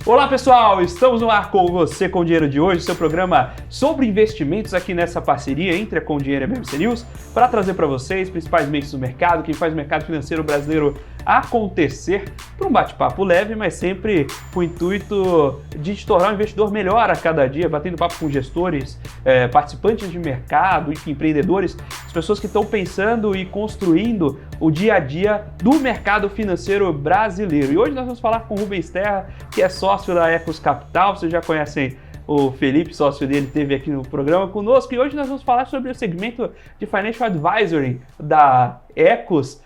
Olá pessoal, estamos no ar com você com o Dinheiro de hoje, seu programa sobre investimentos aqui nessa parceria entre a Com Dinheiro e a BMC News, para trazer para vocês principais mentes do mercado, quem faz o mercado financeiro brasileiro acontecer, para um bate-papo leve, mas sempre com o intuito de te tornar um investidor melhor a cada dia, batendo papo com gestores, participantes de mercado, empreendedores, as pessoas que estão pensando e construindo o dia a dia do mercado financeiro brasileiro. E hoje nós vamos falar com o Rubens Terra, que é sócio da Ecos Capital. Vocês já conhecem o Felipe, sócio dele, esteve aqui no programa conosco, e hoje nós vamos falar sobre o segmento de Financial Advisory da Ecos.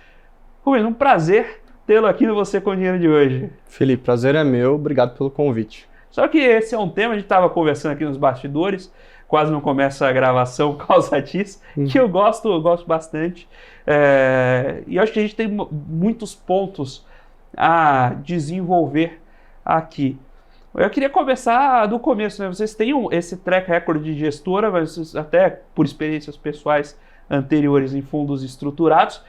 Rubens, um prazer tê-lo aqui no Você com Dinheiro de hoje. Felipe, prazer é meu, obrigado pelo convite. Só que esse é um tema, a gente estava conversando aqui nos bastidores, quase não começa a gravação por causa disso, que eu gosto bastante. E eu acho que a gente tem muitos pontos a desenvolver aqui. Eu queria começar do começo, né? Vocês têm esse track record de gestora, mas até por experiências pessoais anteriores em fundos estruturados.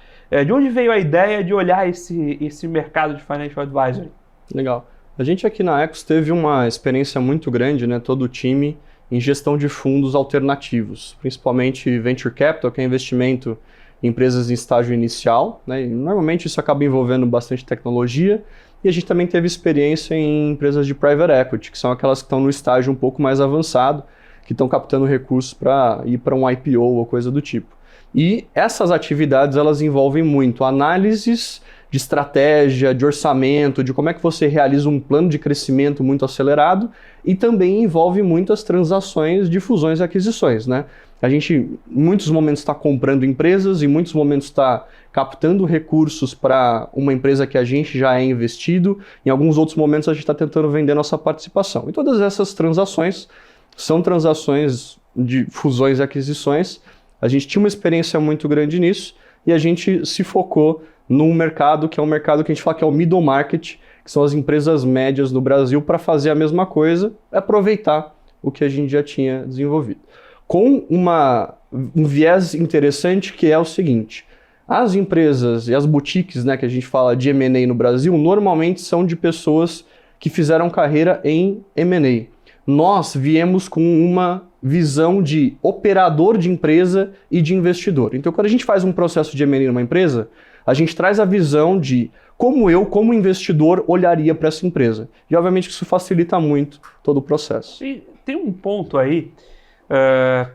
De onde veio a ideia de olhar esse mercado de Financial Advisory? Legal. A gente aqui na Ecos teve uma experiência muito grande, né, todo o time, em gestão de fundos alternativos, principalmente Venture Capital, que é investimento em empresas em estágio inicial, né, e normalmente isso acaba envolvendo bastante tecnologia, e a gente também teve experiência em empresas de Private Equity, que são aquelas que estão no estágio um pouco mais avançado, que estão captando recursos para ir para um IPO ou coisa do tipo. E essas atividades, elas envolvem muito análises de estratégia, de orçamento, de como é que você realiza um plano de crescimento muito acelerado, e também envolve muitas transações de fusões e aquisições, né? A gente, em muitos momentos, está comprando empresas, em muitos momentos está captando recursos para uma empresa que a gente já é investido, em alguns outros momentos a gente está tentando vender nossa participação. E todas essas transações são transações de fusões e aquisições. A gente tinha uma experiência muito grande nisso e a gente se focou num mercado que é um mercado que a gente fala que é o middle market, que são as empresas médias no Brasil, para fazer a mesma coisa, aproveitar o que a gente já tinha desenvolvido. Com um viés interessante, que é o seguinte: as empresas e as boutiques, né, que a gente fala de M&A no Brasil, normalmente são de pessoas que fizeram carreira em M&A. Nós viemos com uma visão de operador de empresa e de investidor. Então, quando a gente faz um processo de M&A numa empresa, a gente traz a visão de como eu, como investidor, olharia para essa empresa. E, obviamente, isso facilita muito todo o processo. E tem um ponto aí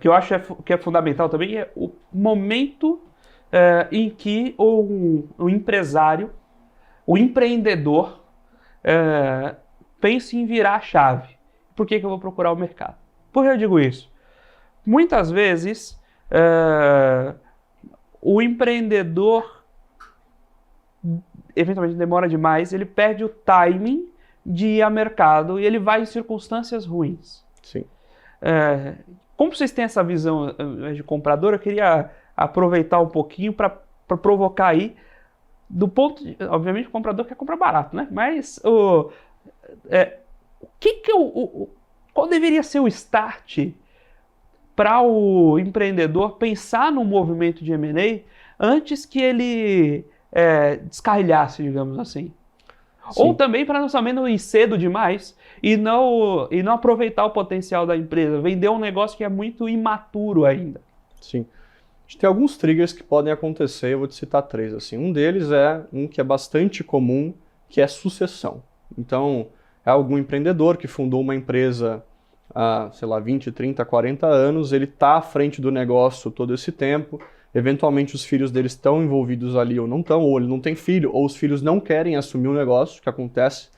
que eu acho que é fundamental também, é o momento em que o empresário, o empreendedor, pensa em virar a chave. Por que eu vou procurar o mercado? Por que eu digo isso? Muitas vezes, o empreendedor eventualmente demora demais, ele perde o timing de ir ao mercado e ele vai em circunstâncias ruins. Sim. Como vocês têm essa visão de comprador, eu queria aproveitar um pouquinho para provocar aí, do ponto de, obviamente o comprador quer comprar barato, né? Mas qual deveria ser o start para o empreendedor pensar no movimento de M&A antes que ele descarrilhasse, digamos assim? Sim. Ou também para não ir cedo demais e não aproveitar o potencial da empresa, vender um negócio que é muito imaturo ainda. Sim. A gente tem alguns triggers que podem acontecer, eu vou te citar 3. Assim. Um deles é um que é bastante comum, que é sucessão. Então, é algum empreendedor que fundou uma empresa há, 20, 30, 40 anos, ele está à frente do negócio todo esse tempo, eventualmente os filhos deles estão envolvidos ali ou não estão, ou ele não tem filho, ou os filhos não querem assumir o negócio, que acontece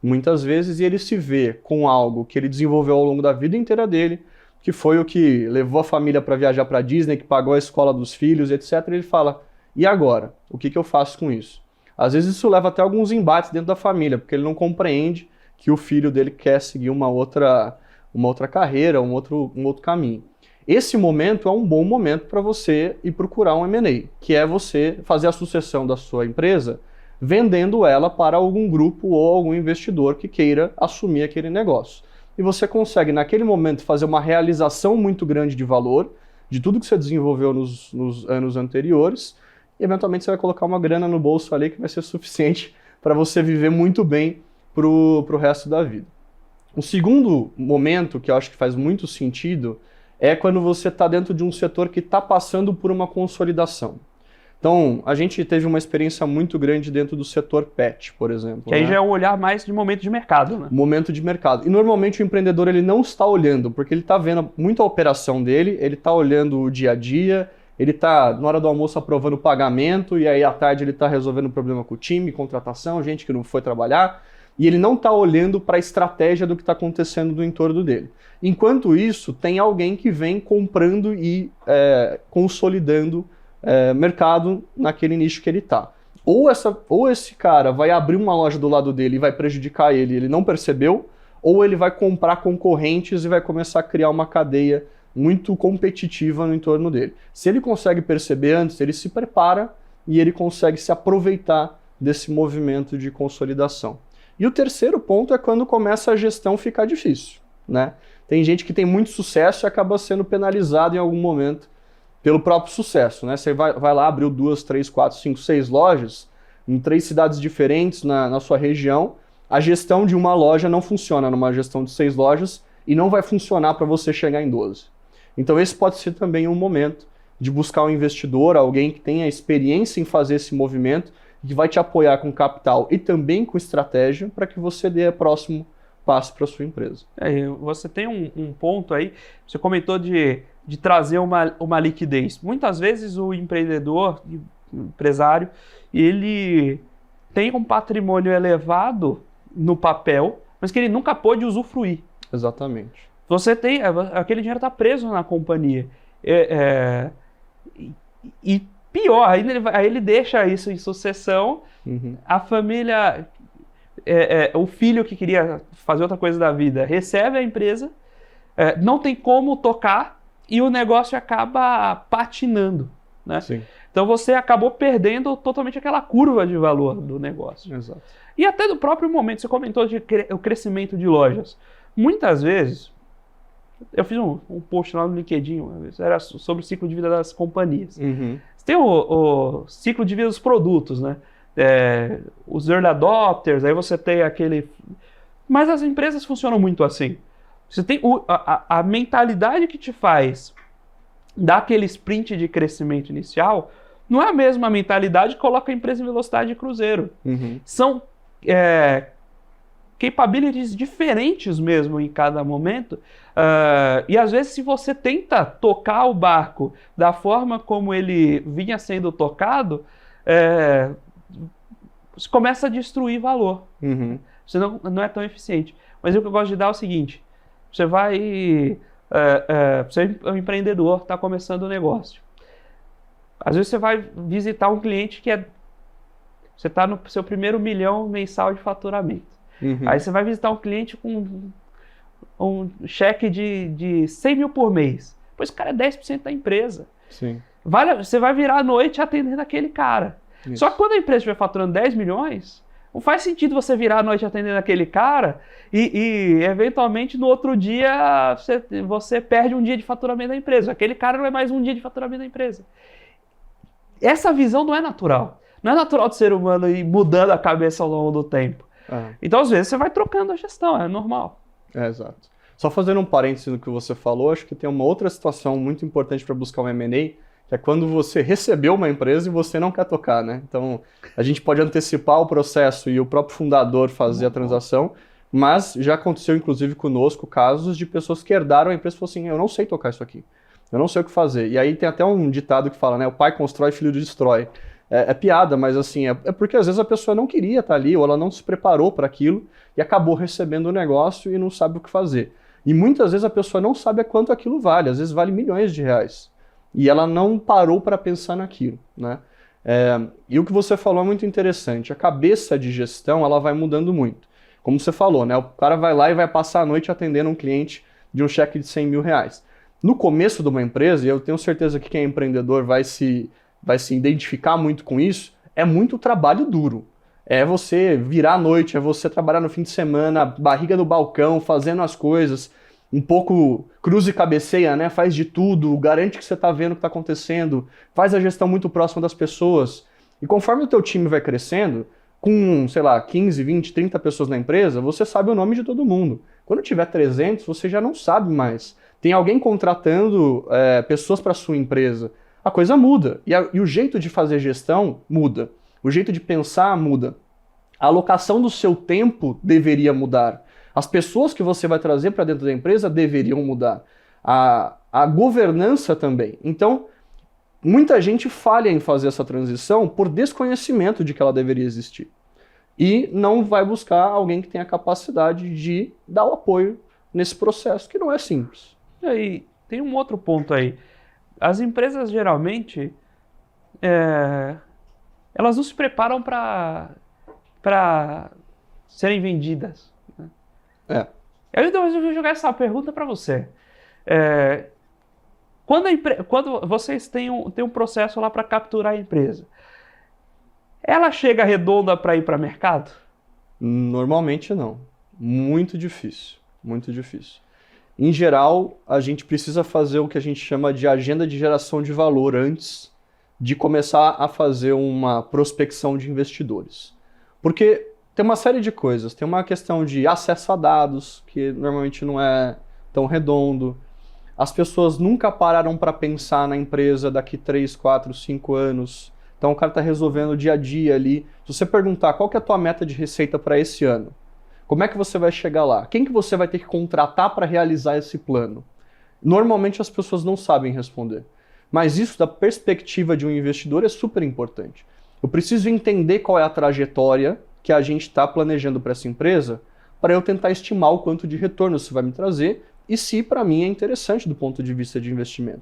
muitas vezes, e ele se vê com algo que ele desenvolveu ao longo da vida inteira dele, que foi o que levou a família para viajar para Disney, que pagou a escola dos filhos, etc. E ele fala, e agora? O que eu faço com isso? Às vezes isso leva até alguns embates dentro da família, porque ele não compreende que o filho dele quer seguir uma outra carreira, um outro caminho. Esse momento é um bom momento para você ir procurar um M&A, que é você fazer a sucessão da sua empresa vendendo ela para algum grupo ou algum investidor que queira assumir aquele negócio. E você consegue, naquele momento, fazer uma realização muito grande de valor de tudo que você desenvolveu nos anos anteriores, e eventualmente você vai colocar uma grana no bolso ali que vai ser suficiente para você viver muito bem pro resto da vida. Um segundo momento que eu acho que faz muito sentido é quando você está dentro de um setor que está passando por uma consolidação. Então, a gente teve uma experiência muito grande dentro do setor pet, por exemplo. Que aí já é um olhar mais de momento de mercado, né? Momento de mercado. E normalmente o empreendedor ele não está olhando, porque ele está vendo muito a operação dele, ele está olhando o dia a dia, ele está, na hora do almoço, aprovando o pagamento, e aí à tarde ele está resolvendo um problema com o time, contratação, gente que não foi trabalhar, e ele não está olhando para a estratégia do que está acontecendo no entorno dele. Enquanto isso, tem alguém que vem comprando e consolidando mercado naquele nicho que ele está. Ou esse cara vai abrir uma loja do lado dele e vai prejudicar ele não percebeu, ou ele vai comprar concorrentes e vai começar a criar uma cadeia muito competitiva no entorno dele. Se ele consegue perceber antes, ele se prepara e ele consegue se aproveitar desse movimento de consolidação. E o terceiro ponto é quando começa a gestão ficar difícil, né? Tem gente que tem muito sucesso e acaba sendo penalizado em algum momento pelo próprio sucesso, né? Você vai lá, abriu 2, 3, 4, 5, 6 lojas em 3 cidades diferentes na sua região. A gestão de uma loja não funciona numa gestão de 6 lojas e não vai funcionar para você chegar em 12. Então esse pode ser também um momento de buscar um investidor, alguém que tenha experiência em fazer esse movimento, que vai te apoiar com capital e também com estratégia para que você dê o próximo passo para a sua empresa. Você tem um ponto aí, você comentou de trazer uma liquidez. Muitas vezes o empreendedor, empresário, ele tem um patrimônio elevado no papel, mas que ele nunca pôde usufruir. Exatamente. Você tem, aquele dinheiro está preso na companhia. E pior, aí ele deixa isso em sucessão, a família, o filho que queria fazer outra coisa da vida, recebe a empresa, não tem como tocar e o negócio acaba patinando, né? Sim. Então você acabou perdendo totalmente aquela curva de valor do negócio. Exato. E até no próprio momento, você comentou o crescimento de lojas. Muitas vezes, eu fiz um post lá no LinkedIn, uma vez, era sobre o ciclo de vida das companhias. Você tem o ciclo de vida dos produtos, né? Os early adopters, aí você tem aquele... Mas as empresas funcionam muito assim. Você tem a mentalidade que te faz dar aquele sprint de crescimento inicial, não é a mesma mentalidade que coloca a empresa em velocidade de cruzeiro. São capabilities diferentes mesmo em cada momento. E às vezes, se você tenta tocar o barco da forma como ele vinha sendo tocado, você começa a destruir valor. Você não é tão eficiente. Mas o que eu gosto de dar é o seguinte: você é um empreendedor, está começando um negócio. Às vezes você vai visitar um cliente você está no seu primeiro 1 milhão mensal de faturamento. Aí você vai visitar um cliente com um cheque de 100 mil por mês. Pois o cara é 10% da empresa. Sim. Você vai virar à noite atendendo aquele cara. Isso. Só que quando a empresa estiver faturando 10 milhões, não faz sentido você virar à noite atendendo aquele cara e eventualmente no outro dia você perde um dia de faturamento da empresa. Aquele cara não é mais um dia de faturamento da empresa. Essa visão não é natural. Não é natural do ser humano ir mudando a cabeça ao longo do tempo. Então, às vezes, você vai trocando a gestão, é normal. Exato. Só fazendo um parênteses no que você falou, acho que tem uma outra situação muito importante para buscar um M&A, que é quando você recebeu uma empresa e você não quer tocar, né? Então, a gente pode antecipar o processo e o próprio fundador fazer a transação, mas já aconteceu, inclusive, conosco, casos de pessoas que herdaram a empresa e falaram assim, eu não sei tocar isso aqui, eu não sei o que fazer. E aí tem até um ditado que fala, né? O pai constrói, filho destrói. É piada, mas assim, é porque às vezes a pessoa não queria estar ali, ou ela não se preparou para aquilo e acabou recebendo o negócio e não sabe o que fazer. E muitas vezes a pessoa não sabe quanto aquilo vale, às vezes vale milhões de reais. E ela não parou para pensar naquilo, né? E o que você falou é muito interessante. A cabeça de gestão, ela vai mudando muito. Como você falou, né? O cara vai lá e vai passar a noite atendendo um cliente de um cheque de 100 mil reais. No começo de uma empresa, e eu tenho certeza que quem é empreendedor vai se identificar muito com isso, é muito trabalho duro. É você virar à noite, é você trabalhar no fim de semana, barriga no balcão, fazendo as coisas, um pouco cruz e cabeceia, né? Faz de tudo, garante que você está vendo o que está acontecendo, faz a gestão muito próxima das pessoas. E conforme o teu time vai crescendo, com, sei lá, 15, 20, 30 pessoas na empresa, você sabe o nome de todo mundo. Quando tiver 300, você já não sabe mais. Tem alguém contratando pessoas para sua empresa. A coisa muda. E o jeito de fazer gestão muda. O jeito de pensar muda. A alocação do seu tempo deveria mudar. As pessoas que você vai trazer para dentro da empresa deveriam mudar. A governança também. Então, muita gente falha em fazer essa transição por desconhecimento de que ela deveria existir. E não vai buscar alguém que tenha a capacidade de dar o apoio nesse processo, que não é simples. E aí, tem um outro ponto aí. As empresas, geralmente, elas não se preparam para serem vendidas. Né? Eu vou jogar essa pergunta para você. Quando vocês têm um processo lá para capturar a empresa, ela chega redonda para ir para mercado? Normalmente não. Muito difícil. Muito difícil. Em geral, a gente precisa fazer o que a gente chama de agenda de geração de valor antes de começar a fazer uma prospecção de investidores. Porque tem uma série de coisas. Tem uma questão de acesso a dados, que normalmente não é tão redondo. As pessoas nunca pararam para pensar na empresa daqui 3, 4, 5 anos. Então o cara está resolvendo o dia a dia ali. Se você perguntar qual que é a tua meta de receita para esse ano, como é que você vai chegar lá? Quem que você vai ter que contratar para realizar esse plano? Normalmente as pessoas não sabem responder. Mas isso, da perspectiva de um investidor, é super importante. Eu preciso entender qual é a trajetória que a gente está planejando para essa empresa para eu tentar estimar o quanto de retorno isso vai me trazer e se para mim é interessante do ponto de vista de investimento.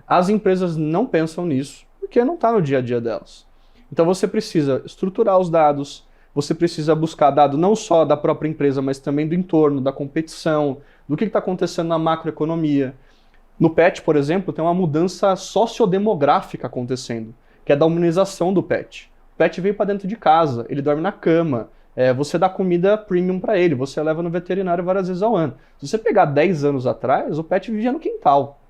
As empresas não pensam nisso porque não está no dia a dia delas. Então você precisa estruturar os dados, você precisa buscar dado não só da própria empresa, mas também do entorno, da competição, do que está acontecendo na macroeconomia. No pet, por exemplo, tem uma mudança sociodemográfica acontecendo, que é da humanização do pet. O pet veio para dentro de casa, ele dorme na cama, você dá comida premium para ele, você leva no veterinário várias vezes ao ano. Se você pegar 10 anos atrás, o pet vivia no quintal.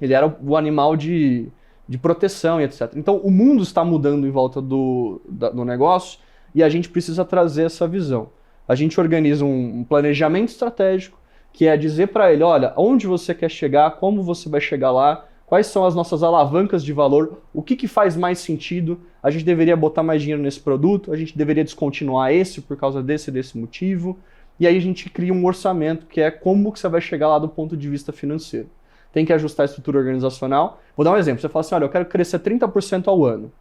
Ele era o animal de proteção e etc. Então o mundo está mudando em volta do negócio, e a gente precisa trazer essa visão. A gente organiza um planejamento estratégico, que é dizer para ele, olha, onde você quer chegar, como você vai chegar lá, quais são as nossas alavancas de valor, o que faz mais sentido, a gente deveria botar mais dinheiro nesse produto, a gente deveria descontinuar esse por causa desse motivo, e aí a gente cria um orçamento, que é como que você vai chegar lá do ponto de vista financeiro. Tem que ajustar a estrutura organizacional. Vou dar um exemplo, você fala assim, olha, eu quero crescer 30% ao ano.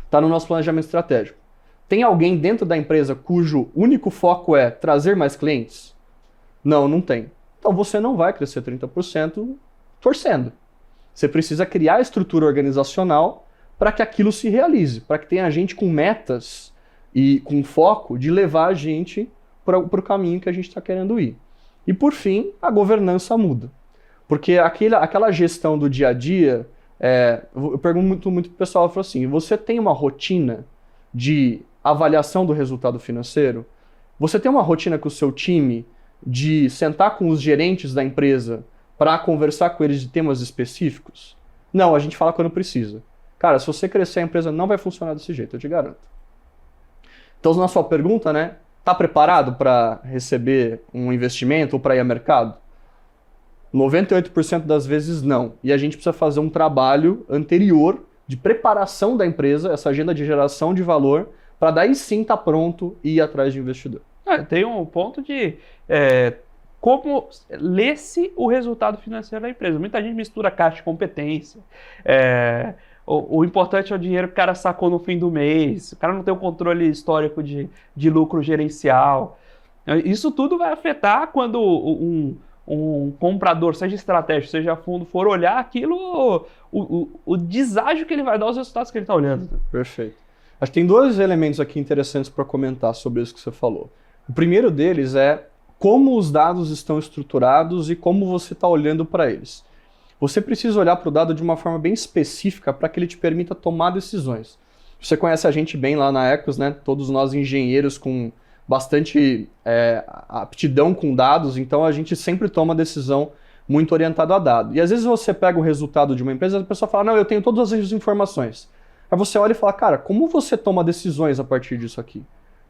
Está no nosso planejamento estratégico. Tem alguém dentro da empresa cujo único foco é trazer mais clientes? Não, não tem. Então você não vai crescer 30% torcendo. Você precisa criar a estrutura organizacional para que aquilo se realize, para que tenha gente com metas e com foco de levar a gente para o caminho que a gente está querendo ir. E por fim, a governança muda. Porque aquela gestão do dia a dia, eu pergunto muito para o pessoal, eu falo assim, você tem uma rotina de avaliação do resultado financeiro? Você tem uma rotina com o seu time de sentar com os gerentes da empresa para conversar com eles de temas específicos? Não, a gente fala quando precisa. Cara, se você crescer, a empresa não vai funcionar desse jeito, eu te garanto. Então, na sua pergunta, né? Tá preparado para receber um investimento ou para ir ao mercado? 98% das vezes não. E a gente precisa fazer um trabalho anterior de preparação da empresa, essa agenda de geração de valor, para daí sim estar pronto e ir atrás de investidor. Tem um ponto de como lê-se o resultado financeiro da empresa. Muita gente mistura caixa de competência. O importante é o dinheiro que o cara sacou no fim do mês. O cara não tem o controle histórico de lucro gerencial. Isso tudo vai afetar quando um comprador, seja estratégico, seja fundo, for olhar aquilo, o deságio que ele vai dar aos resultados que ele está olhando. Perfeito. Acho que tem dois elementos aqui interessantes para comentar sobre isso que você falou. O primeiro deles é como os dados estão estruturados e como você está olhando para eles. Você precisa olhar para o dado de uma forma bem específica para que ele te permita tomar decisões. Você conhece a gente bem lá na Ecos, né? Todos nós engenheiros com bastante aptidão com dados, então a gente sempre toma decisão muito orientada a dado. E às vezes você pega o resultado de uma empresa e a pessoa fala, não, eu tenho todas as informações. Aí você olha e fala, cara, como você toma decisões a partir disso aqui?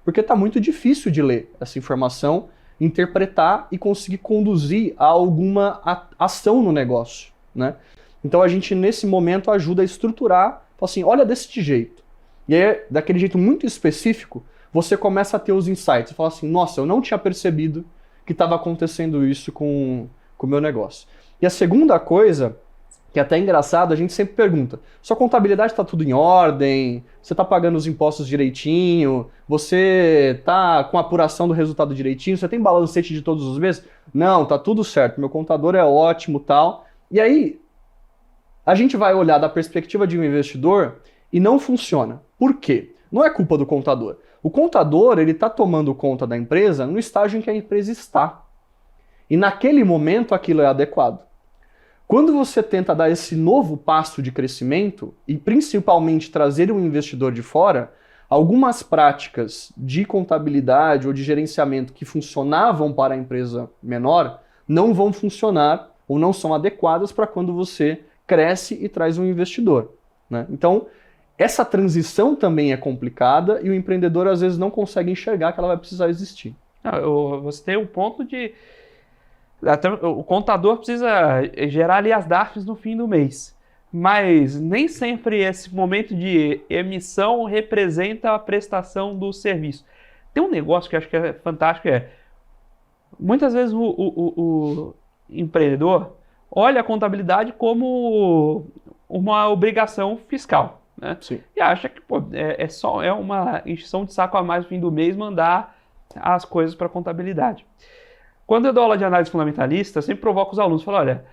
Porque está muito difícil de ler essa informação interpretar e conseguir conduzir a alguma ação no negócio, né? Então a gente nesse momento ajuda a estruturar, fala assim, olha desse jeito. E aí, daquele jeito muito específico, você começa a ter os insights. Você fala assim, nossa, eu não tinha percebido que estava acontecendo isso com o meu negócio. E a segunda coisa, que é até engraçado, a gente sempre pergunta, sua contabilidade está tudo em ordem? Você está pagando os impostos direitinho? Você está com a apuração do resultado direitinho? Você tem balancete de todos os meses? Não, tá tudo certo, meu contador é ótimo, tal. E aí, a gente vai olhar da perspectiva de um investidor e não funciona. Por quê? Não é culpa do contador. O contador, ele está tomando conta da empresa no estágio em que a empresa está. E naquele momento aquilo é adequado. Quando você tenta dar esse novo passo de crescimento e principalmente trazer um investidor de fora, algumas práticas de contabilidade ou de gerenciamento que funcionavam para a empresa menor não vão funcionar ou não são adequadas para quando você cresce e traz um investidor, né? Então, essa transição também é complicada e o empreendedor às vezes não consegue enxergar que ela vai precisar existir. Você tem um ponto de... Até o contador precisa gerar ali as DARFs no fim do mês. Mas nem sempre esse momento de emissão representa a prestação do serviço. Tem um negócio que eu acho que é fantástico, muitas vezes o empreendedor olha a contabilidade como uma obrigação fiscal, né? Sim. E acha que é uma encheção de saco a mais no fim do mês mandar as coisas para a contabilidade. Quando eu dou aula de análise fundamentalista, eu sempre provoco os alunos, falo, olha,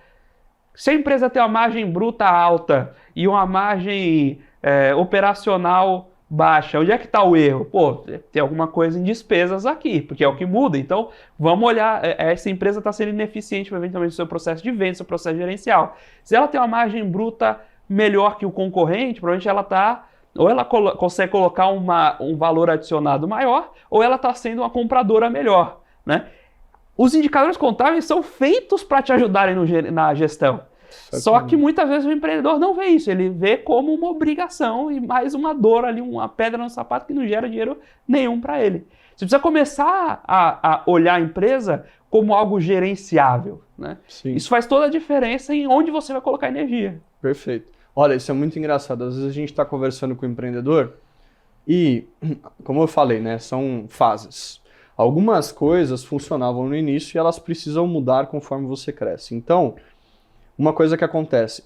se a empresa tem uma margem bruta alta e uma margem operacional baixa, onde é que está o erro? Pô, tem alguma coisa em despesas aqui, porque é o que muda. Então, vamos olhar, essa empresa está sendo ineficiente, eventualmente, no seu processo de venda, no seu processo gerencial. Se ela tem uma margem bruta melhor que o concorrente, provavelmente ela está... Ou ela consegue colocar um valor adicionado maior, ou ela está sendo uma compradora melhor, né? Os indicadores contábeis são feitos para te ajudarem na gestão. Só que muitas vezes o empreendedor não vê isso, ele vê como uma obrigação e mais uma dor ali, uma pedra no sapato que não gera dinheiro nenhum para ele. Você precisa começar a olhar a empresa como algo gerenciável, né? Sim. Isso faz toda a diferença em onde você vai colocar energia. Perfeito. Olha, isso é muito engraçado. Às vezes a gente está conversando com o empreendedor e, como eu falei, né, são fases. Algumas coisas funcionavam no início e elas precisam mudar conforme você cresce. Então, uma coisa que acontece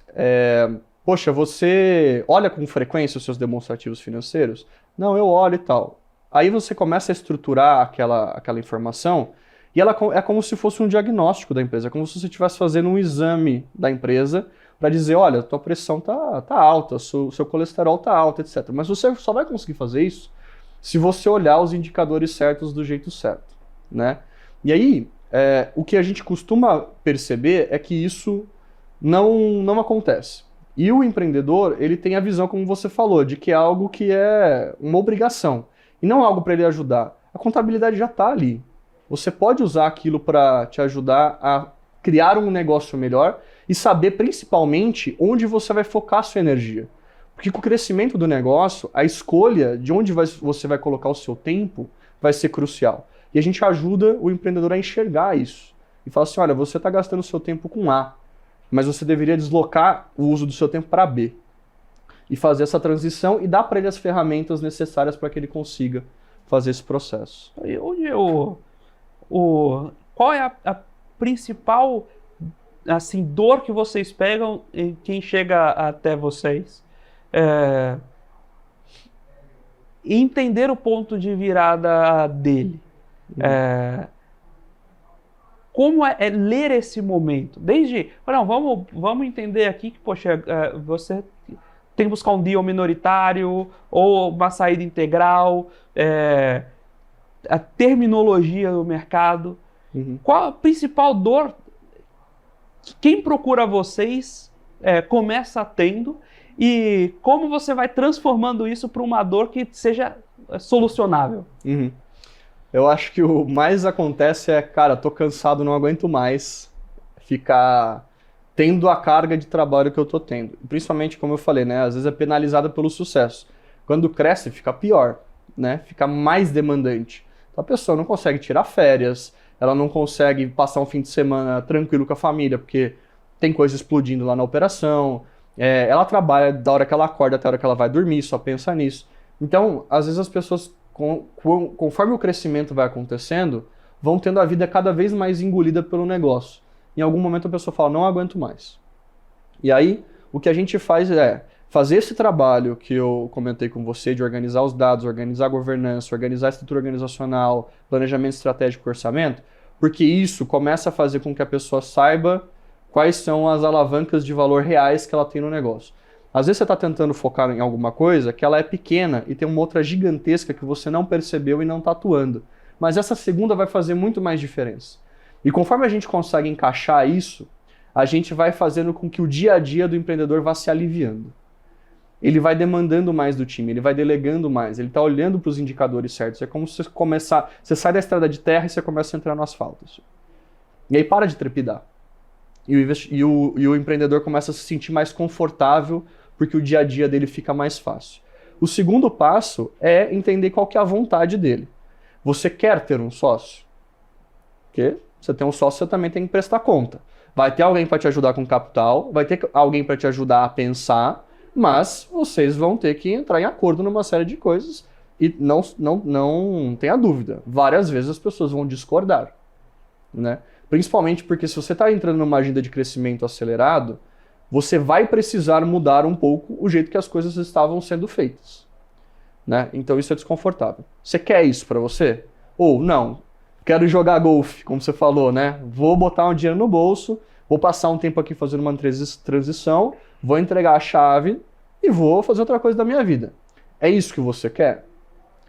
poxa, você olha com frequência os seus demonstrativos financeiros? Não, eu olho e tal. Aí você começa a estruturar aquela informação e ela é como se fosse um diagnóstico da empresa, é como se você estivesse fazendo um exame da empresa para dizer, olha, tua pressão tá alta, seu colesterol tá alto, etc. Mas você só vai conseguir fazer isso se você olhar os indicadores certos do jeito certo, né? E aí, o que a gente costuma perceber é que isso não acontece. E o empreendedor, ele tem a visão, como você falou, de que é algo que é uma obrigação, e não algo para ele ajudar. A contabilidade já está ali. Você pode usar aquilo para te ajudar a criar um negócio melhor e saber principalmente onde você vai focar a sua energia. Porque com o crescimento do negócio, a escolha de onde você vai colocar o seu tempo vai ser crucial. E a gente ajuda o empreendedor a enxergar isso. E fala assim, olha, você está gastando o seu tempo com A, mas você deveria deslocar o uso do seu tempo para B. E fazer essa transição e dar para ele as ferramentas necessárias para que ele consiga fazer esse processo. E qual é a principal dor que vocês pegam em quem chega até vocês? Entender o ponto de virada dele. Como é ler esse momento? Desde, não, vamos entender aqui que, poxa, você tem que buscar um deal minoritário ou uma saída integral, a terminologia do mercado. Qual a principal dor que quem procura vocês começa tendo e como você vai transformando isso para uma dor que seja solucionável? Eu acho que o mais acontece cara, tô cansado, não aguento mais ficar tendo a carga de trabalho que eu tô tendo. Principalmente, como eu falei, né, às vezes é penalizada pelo sucesso. Quando cresce, fica pior, né? Fica mais demandante. Então a pessoa não consegue tirar férias, ela não consegue passar um fim de semana tranquilo com a família, porque tem coisa explodindo lá na operação, ela trabalha da hora que ela acorda até a hora que ela vai dormir, só pensa nisso. Então, às vezes as pessoas, conforme o crescimento vai acontecendo, vão tendo a vida cada vez mais engolida pelo negócio. Em algum momento a pessoa fala, não aguento mais. E aí, o que a gente faz é fazer esse trabalho que eu comentei com você, de organizar os dados, organizar a governança, organizar a estrutura organizacional, planejamento estratégico e orçamento, porque isso começa a fazer com que a pessoa saiba quais são as alavancas de valor reais que ela tem no negócio. Às vezes você está tentando focar em alguma coisa que ela é pequena e tem uma outra gigantesca que você não percebeu e não está atuando. Mas essa segunda vai fazer muito mais diferença. E conforme a gente consegue encaixar isso, a gente vai fazendo com que o dia a dia do empreendedor vá se aliviando. Ele vai demandando mais do time, ele vai delegando mais, ele está olhando para os indicadores certos. É como se você sai da estrada de terra e você começa a entrar no asfalto. E aí para de trepidar. E o empreendedor começa a se sentir mais confortável porque o dia a dia dele fica mais fácil. O segundo passo é entender qual que é a vontade dele. Você quer ter um sócio? Porque você tem um sócio, você também tem que prestar conta. Vai ter alguém para te ajudar com capital, vai ter alguém para te ajudar a pensar, mas vocês vão ter que entrar em acordo numa série de coisas e não tenha dúvida. Várias vezes as pessoas vão discordar, né? Principalmente porque se você está entrando numa agenda de crescimento acelerado, você vai precisar mudar um pouco o jeito que as coisas estavam sendo feitas, né? Então isso é desconfortável. Você quer isso para você? Ou não, quero jogar golfe, como você falou, né? Vou botar um dinheiro no bolso, vou passar um tempo aqui fazendo uma transição, vou entregar a chave e vou fazer outra coisa da minha vida. É isso que você quer?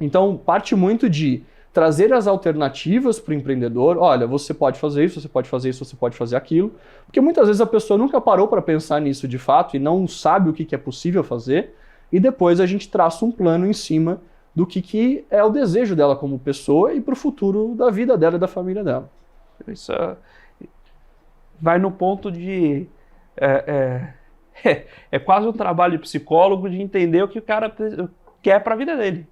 Então parte muito de trazer as alternativas para o empreendedor. Olha, você pode fazer isso, você pode fazer isso, você pode fazer aquilo. Porque muitas vezes a pessoa nunca parou para pensar nisso de fato e não sabe o que é possível fazer. E depois a gente traça um plano em cima do que é o desejo dela como pessoa e para o futuro da vida dela e da família dela. Isso vai no ponto de... É quase um trabalho de psicólogo de entender o que o cara quer para a vida dele.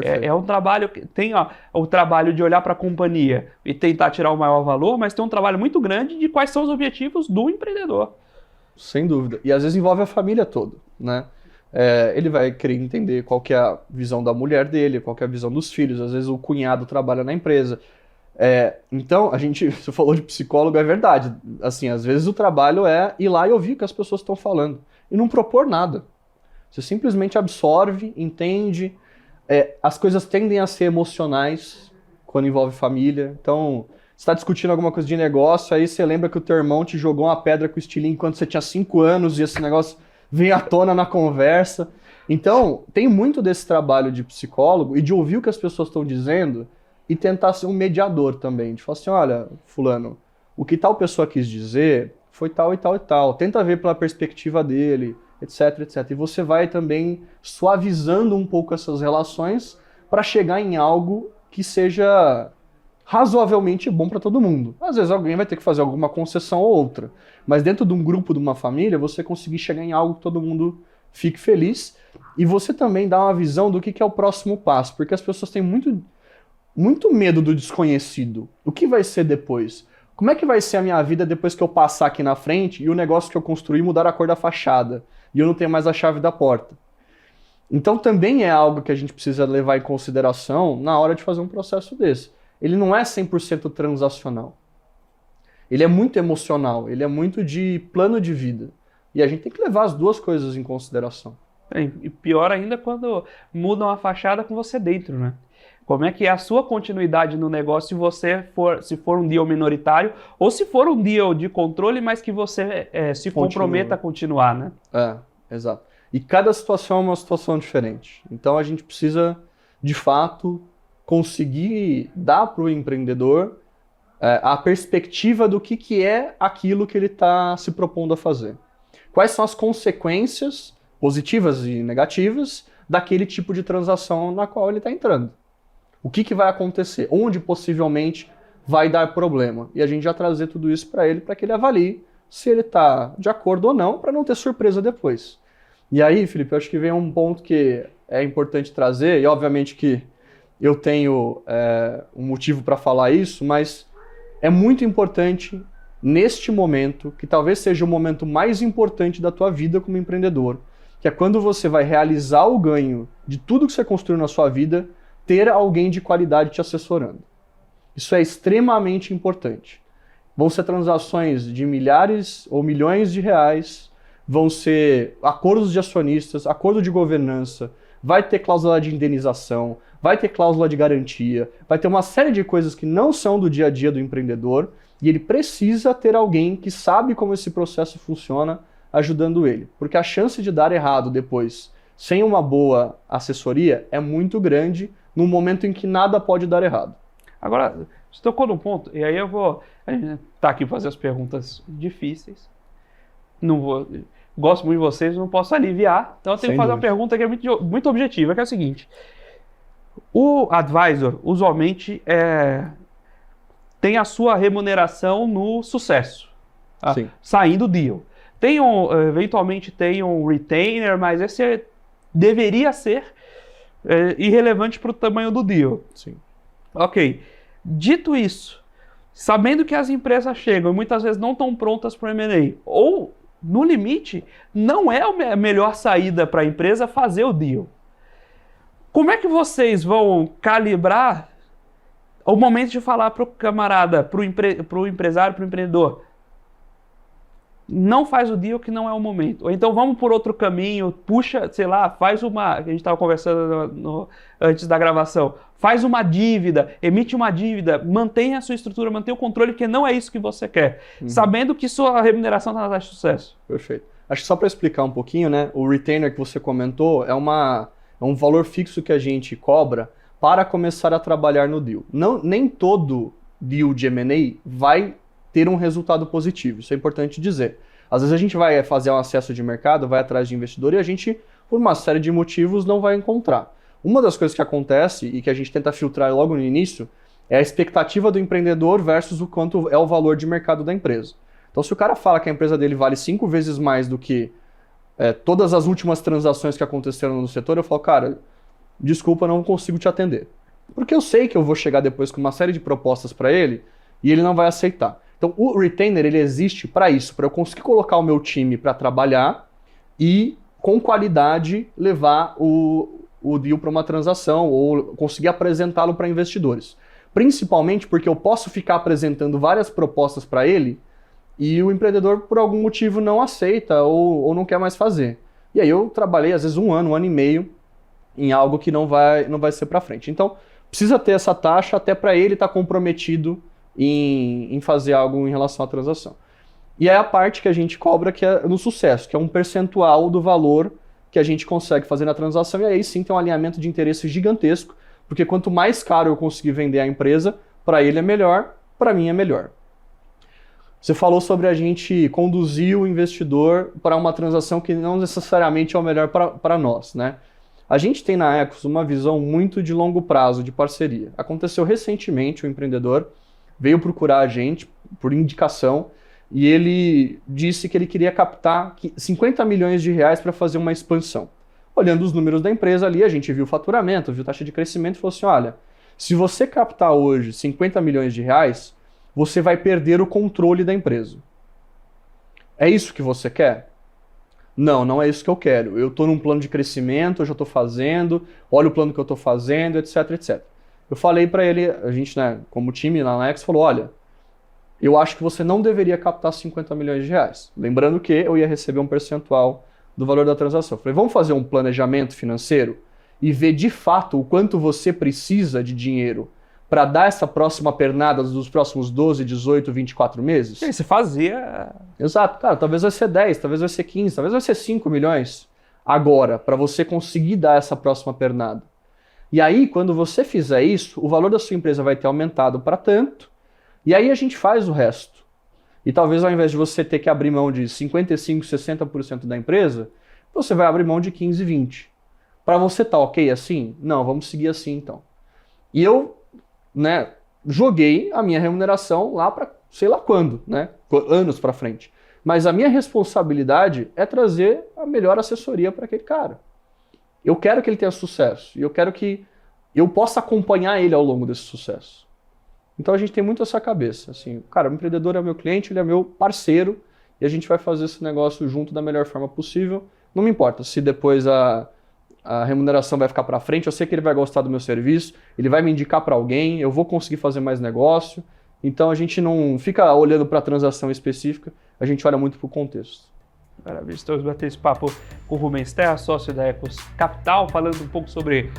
É um trabalho que tem o trabalho de olhar para a companhia e tentar tirar o maior valor, mas tem um trabalho muito grande de quais são os objetivos do empreendedor. Sem dúvida. E às vezes envolve a família toda, né? Ele vai querer entender qual que é a visão da mulher dele, qual que é a visão dos filhos. Às vezes o cunhado trabalha na empresa. Então, você falou de psicólogo, é verdade. Assim, às vezes o trabalho é ir lá e ouvir o que as pessoas estão falando e não propor nada. Você simplesmente absorve, entende. As coisas tendem a ser emocionais quando envolve família. Então, você está discutindo alguma coisa de negócio, aí você lembra que o teu irmão te jogou uma pedra com estilingue quando você tinha 5 anos e esse negócio vem à tona na conversa. Então, tem muito desse trabalho de psicólogo e de ouvir o que as pessoas estão dizendo e tentar ser um mediador também. De falar assim, olha, fulano, o que tal pessoa quis dizer foi tal e tal e tal. Tenta ver pela perspectiva dele, etc, etc. E você vai também suavizando um pouco essas relações para chegar em algo que seja razoavelmente bom para todo mundo. Às vezes alguém vai ter que fazer alguma concessão ou outra, mas dentro de um grupo, de uma família, você conseguir chegar em algo que todo mundo fique feliz e você também dá uma visão do que é o próximo passo, porque as pessoas têm muito medo do desconhecido. O que vai ser depois? Como é que vai ser a minha vida depois que eu passar aqui na frente e o negócio que eu construí mudar a cor da fachada e eu não tenho mais a chave da porta? Então também é algo que a gente precisa levar em consideração na hora de fazer um processo desse. Ele não é 100% transacional. Ele é muito emocional, ele é muito de plano de vida. E a gente tem que levar as duas coisas em consideração. E pior ainda quando mudam a fachada com você dentro, né? Como é que é a sua continuidade no negócio se for um deal minoritário ou se for um deal de controle, mas que você se comprometa a continuar, né? Exato. E cada situação é uma situação diferente. Então a gente precisa, de fato, conseguir dar para o empreendedor a perspectiva do que é aquilo que ele está se propondo a fazer. Quais são as consequências positivas e negativas daquele tipo de transação na qual ele está entrando. O que vai acontecer? Onde possivelmente vai dar problema? E a gente já trazer tudo isso para ele que ele avalie se ele está de acordo ou não, para não ter surpresa depois. E aí, Felipe, eu acho que vem um ponto que é importante trazer, e obviamente que eu tenho um motivo para falar isso, mas é muito importante neste momento, que talvez seja o momento mais importante da tua vida como empreendedor, que é quando você vai realizar o ganho de tudo que você construiu na sua vida, ter alguém de qualidade te assessorando. Isso é extremamente importante. Vão ser transações de milhares ou milhões de reais, vão ser acordos de acionistas, acordo de governança, vai ter cláusula de indenização, vai ter cláusula de garantia, vai ter uma série de coisas que não são do dia a dia do empreendedor e ele precisa ter alguém que sabe como esse processo funciona ajudando ele. Porque a chance de dar errado depois, sem uma boa assessoria, é muito grande num momento em que nada pode dar errado. Agora, você tocou num ponto, e aí eu vou tá aqui fazer as perguntas difíceis. Não vou, gosto muito de vocês, não posso aliviar, então eu tenho que fazer uma pergunta que é muito objetiva, que é o seguinte. O advisor, usualmente, tem a sua remuneração no sucesso, tá? Saindo do deal. Eventualmente tem um retainer, mas esse deveria ser irrelevante para o tamanho do deal. Sim. Ok. Dito isso, sabendo que as empresas chegam e muitas vezes não estão prontas para o M&A, ou, no limite, não é a melhor saída para a empresa fazer o deal. Como é que vocês vão calibrar o momento de falar para o camarada, para o empresário, para o empreendedor? Não faz o deal que não é o momento. Ou então vamos por outro caminho, puxa, sei lá, faz uma... A gente estava conversando antes da gravação. Faz uma dívida, emite uma dívida, mantenha a sua estrutura, mantenha o controle, porque não é isso que você quer. Sabendo que sua remuneração está na taxa de sucesso. Perfeito. Acho que só para explicar um pouquinho, né? O retainer que você comentou é um valor fixo que a gente cobra para começar a trabalhar no deal. Nem todo deal de M&A vai ter um resultado positivo, isso é importante dizer. Às vezes a gente vai fazer um acesso de mercado, vai atrás de investidor e a gente, por uma série de motivos, não vai encontrar. Uma das coisas que acontece e que a gente tenta filtrar logo no início é a expectativa do empreendedor versus o quanto é o valor de mercado da empresa. Então se o cara fala que a empresa dele vale 5 vezes mais do que todas as últimas transações que aconteceram no setor, eu falo, cara, desculpa, não consigo te atender. Porque eu sei que eu vou chegar depois com uma série de propostas para ele e ele não vai aceitar. Então o retainer ele existe para isso, para eu conseguir colocar o meu time para trabalhar e com qualidade levar o deal para uma transação ou conseguir apresentá-lo para investidores. Principalmente porque eu posso ficar apresentando várias propostas para ele e o empreendedor por algum motivo não aceita ou não quer mais fazer. E aí eu trabalhei às vezes um ano e meio em algo que não vai ser para frente. Então precisa ter essa taxa até para ele estar comprometido em fazer algo em relação à transação. E é a parte que a gente cobra que é no sucesso, que é um percentual do valor que a gente consegue fazer na transação, e aí sim tem um alinhamento de interesse gigantesco, porque quanto mais caro eu conseguir vender a empresa, para ele é melhor, para mim é melhor. Você falou sobre a gente conduzir o investidor para uma transação que não necessariamente é o melhor para nós, né? A gente tem na Ecos uma visão muito de longo prazo, de parceria. Aconteceu recentemente, o empreendedor veio procurar a gente por indicação e ele disse que ele queria captar 50 milhões de reais para fazer uma expansão. Olhando os números da empresa ali, a gente viu o faturamento, viu taxa de crescimento e falou assim, olha, se você captar hoje 50 milhões de reais, você vai perder o controle da empresa. É isso que você quer? Não, não é isso que eu quero. Eu estou num plano de crescimento, eu já estou fazendo, olha o plano que eu estou fazendo, etc, etc. Eu falei para ele, a gente, né, como time lá na Ex, falou, olha, eu acho que você não deveria captar 50 milhões de reais. Lembrando que eu ia receber um percentual do valor da transação. Eu falei, vamos fazer um planejamento financeiro e ver de fato o quanto você precisa de dinheiro para dar essa próxima pernada dos próximos 12, 18, 24 meses? E aí você fazia... Exato, cara, talvez vai ser 10, talvez vai ser 15, talvez vai ser 5 milhões agora, para você conseguir dar essa próxima pernada. E aí, quando você fizer isso, o valor da sua empresa vai ter aumentado para tanto, e aí a gente faz o resto. E talvez ao invés de você ter que abrir mão de 55%, 60% da empresa, você vai abrir mão de 15%, 20%. Para você tá ok assim? Não, vamos seguir assim então. E eu, né, joguei a minha remuneração lá para sei lá quando, né, anos para frente. Mas a minha responsabilidade é trazer a melhor assessoria para aquele cara. Eu quero que ele tenha sucesso e eu quero que eu possa acompanhar ele ao longo desse sucesso. Então a gente tem muito essa cabeça, assim, cara, o empreendedor é meu cliente, ele é meu parceiro e a gente vai fazer esse negócio junto da melhor forma possível. Não me importa se depois a remuneração vai ficar para frente, eu sei que ele vai gostar do meu serviço, ele vai me indicar para alguém, eu vou conseguir fazer mais negócio. Então a gente não fica olhando para a transação específica, a gente olha muito para o contexto. Maravilha, estamos batendo esse papo com o Rubens Terra, sócio da Ecos Capital, falando um pouco sobre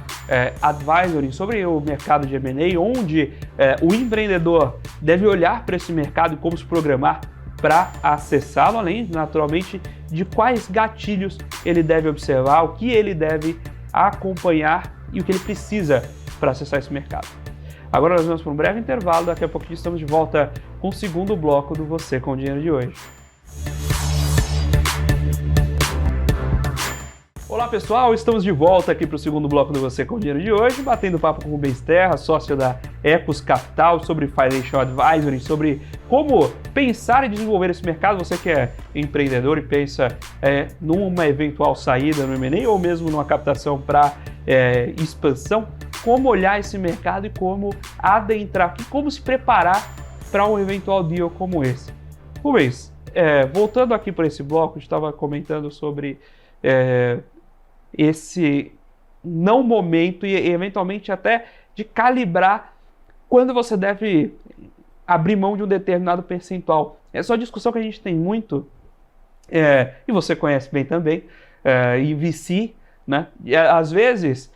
advisory, sobre o mercado de M&A, onde o empreendedor deve olhar para esse mercado e como se programar para acessá-lo, além, naturalmente, de quais gatilhos ele deve observar, o que ele deve acompanhar e o que ele precisa para acessar esse mercado. Agora nós vamos para um breve intervalo, daqui a pouquinho estamos de volta com o segundo bloco do Você com Dinheiro de hoje. Olá pessoal, estamos de volta aqui para o segundo bloco do Você com Dinheiro de hoje, batendo papo com o Rubens Terra, sócio da Ecos Capital, sobre Financial Advisory, sobre como pensar e desenvolver esse mercado. Você que é empreendedor e pensa numa eventual saída no M&A ou mesmo numa captação para expansão, como olhar esse mercado e como adentrar aqui, como se preparar para um eventual deal como esse. Rubens, voltando aqui para esse bloco, a gente estava comentando sobre esse não momento e eventualmente até de calibrar quando você deve abrir mão de um determinado percentual. Essa é uma discussão que a gente tem muito, e você conhece bem também, em VC, né? E, às vezes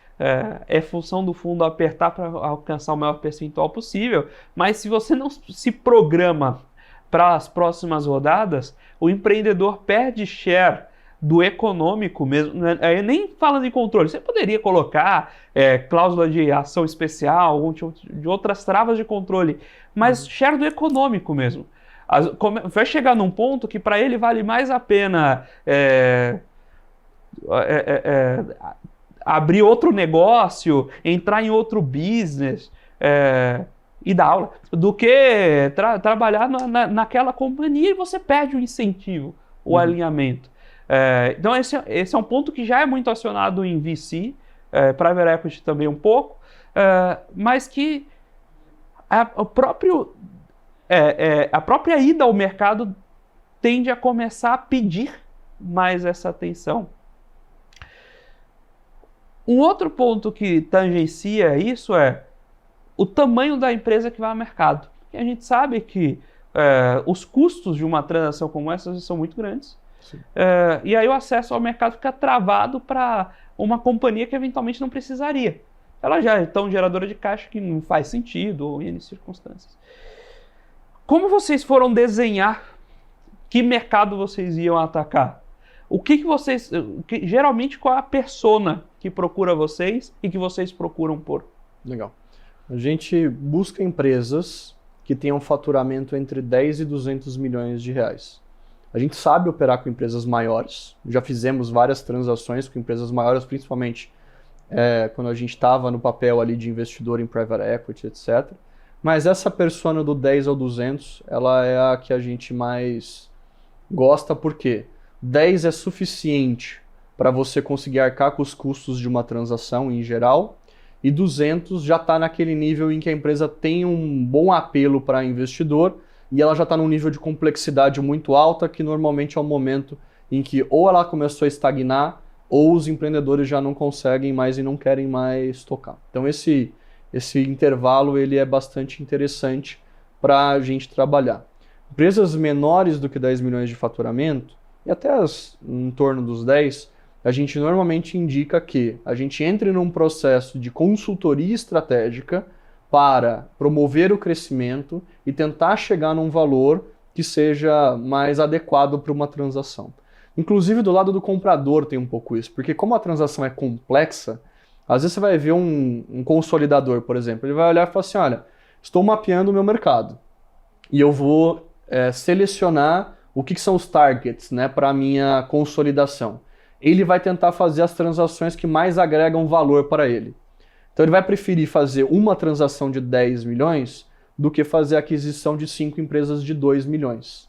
é função do fundo apertar para alcançar o maior percentual possível, mas se você não se programa para as próximas rodadas, o empreendedor perde share do econômico mesmo, nem falando em controle, você poderia colocar cláusula de ação especial, de outras travas de controle, mas share do econômico mesmo. Vai chegar num ponto que para ele vale mais a pena abrir outro negócio, entrar em outro business e dar aula, do que trabalhar naquela companhia e você perde o incentivo, o alinhamento. Então esse é um ponto que já é muito acionado em VC, Private Equity também um pouco, mas que a própria ida ao mercado tende a começar a pedir mais essa atenção. Um outro ponto que tangencia isso é o tamanho da empresa que vai ao mercado. E a gente sabe que os custos de uma transação como essa são muito grandes. E aí o acesso ao mercado fica travado para uma companhia que eventualmente não precisaria. Ela já é tão geradora de caixa que não faz sentido, ou em circunstâncias. Como vocês foram desenhar que mercado vocês iam atacar? Geralmente qual é a persona que procura vocês e que vocês procuram por? Legal. A gente busca empresas que tenham faturamento entre 10 e 200 milhões de reais. A gente sabe operar com empresas maiores, já fizemos várias transações com empresas maiores, principalmente quando a gente estava no papel ali de investidor em private equity, etc. Mas essa persona do 10 ao 200, ela é a que a gente mais gosta, porque 10 é suficiente para você conseguir arcar com os custos de uma transação em geral, e 200 já está naquele nível em que a empresa tem um bom apelo para investidor, e ela já está num nível de complexidade muito alta, que normalmente é o momento em que ou ela começou a estagnar, ou os empreendedores já não conseguem mais e não querem mais tocar. Então esse intervalo ele é bastante interessante para a gente trabalhar. Empresas menores do que 10 milhões de faturamento, e até em torno dos 10, a gente normalmente indica que a gente entre num processo de consultoria estratégica para promover o crescimento e tentar chegar num valor que seja mais adequado para uma transação. Inclusive do lado do comprador tem um pouco isso, porque como a transação é complexa, às vezes você vai ver um consolidador, por exemplo, ele vai olhar e falar assim, olha, estou mapeando o meu mercado e eu vou selecionar o que são os targets, né, para a minha consolidação. Ele vai tentar fazer as transações que mais agregam valor para ele. Então ele vai preferir fazer uma transação de 10 milhões do que fazer a aquisição de 5 empresas de 2 milhões.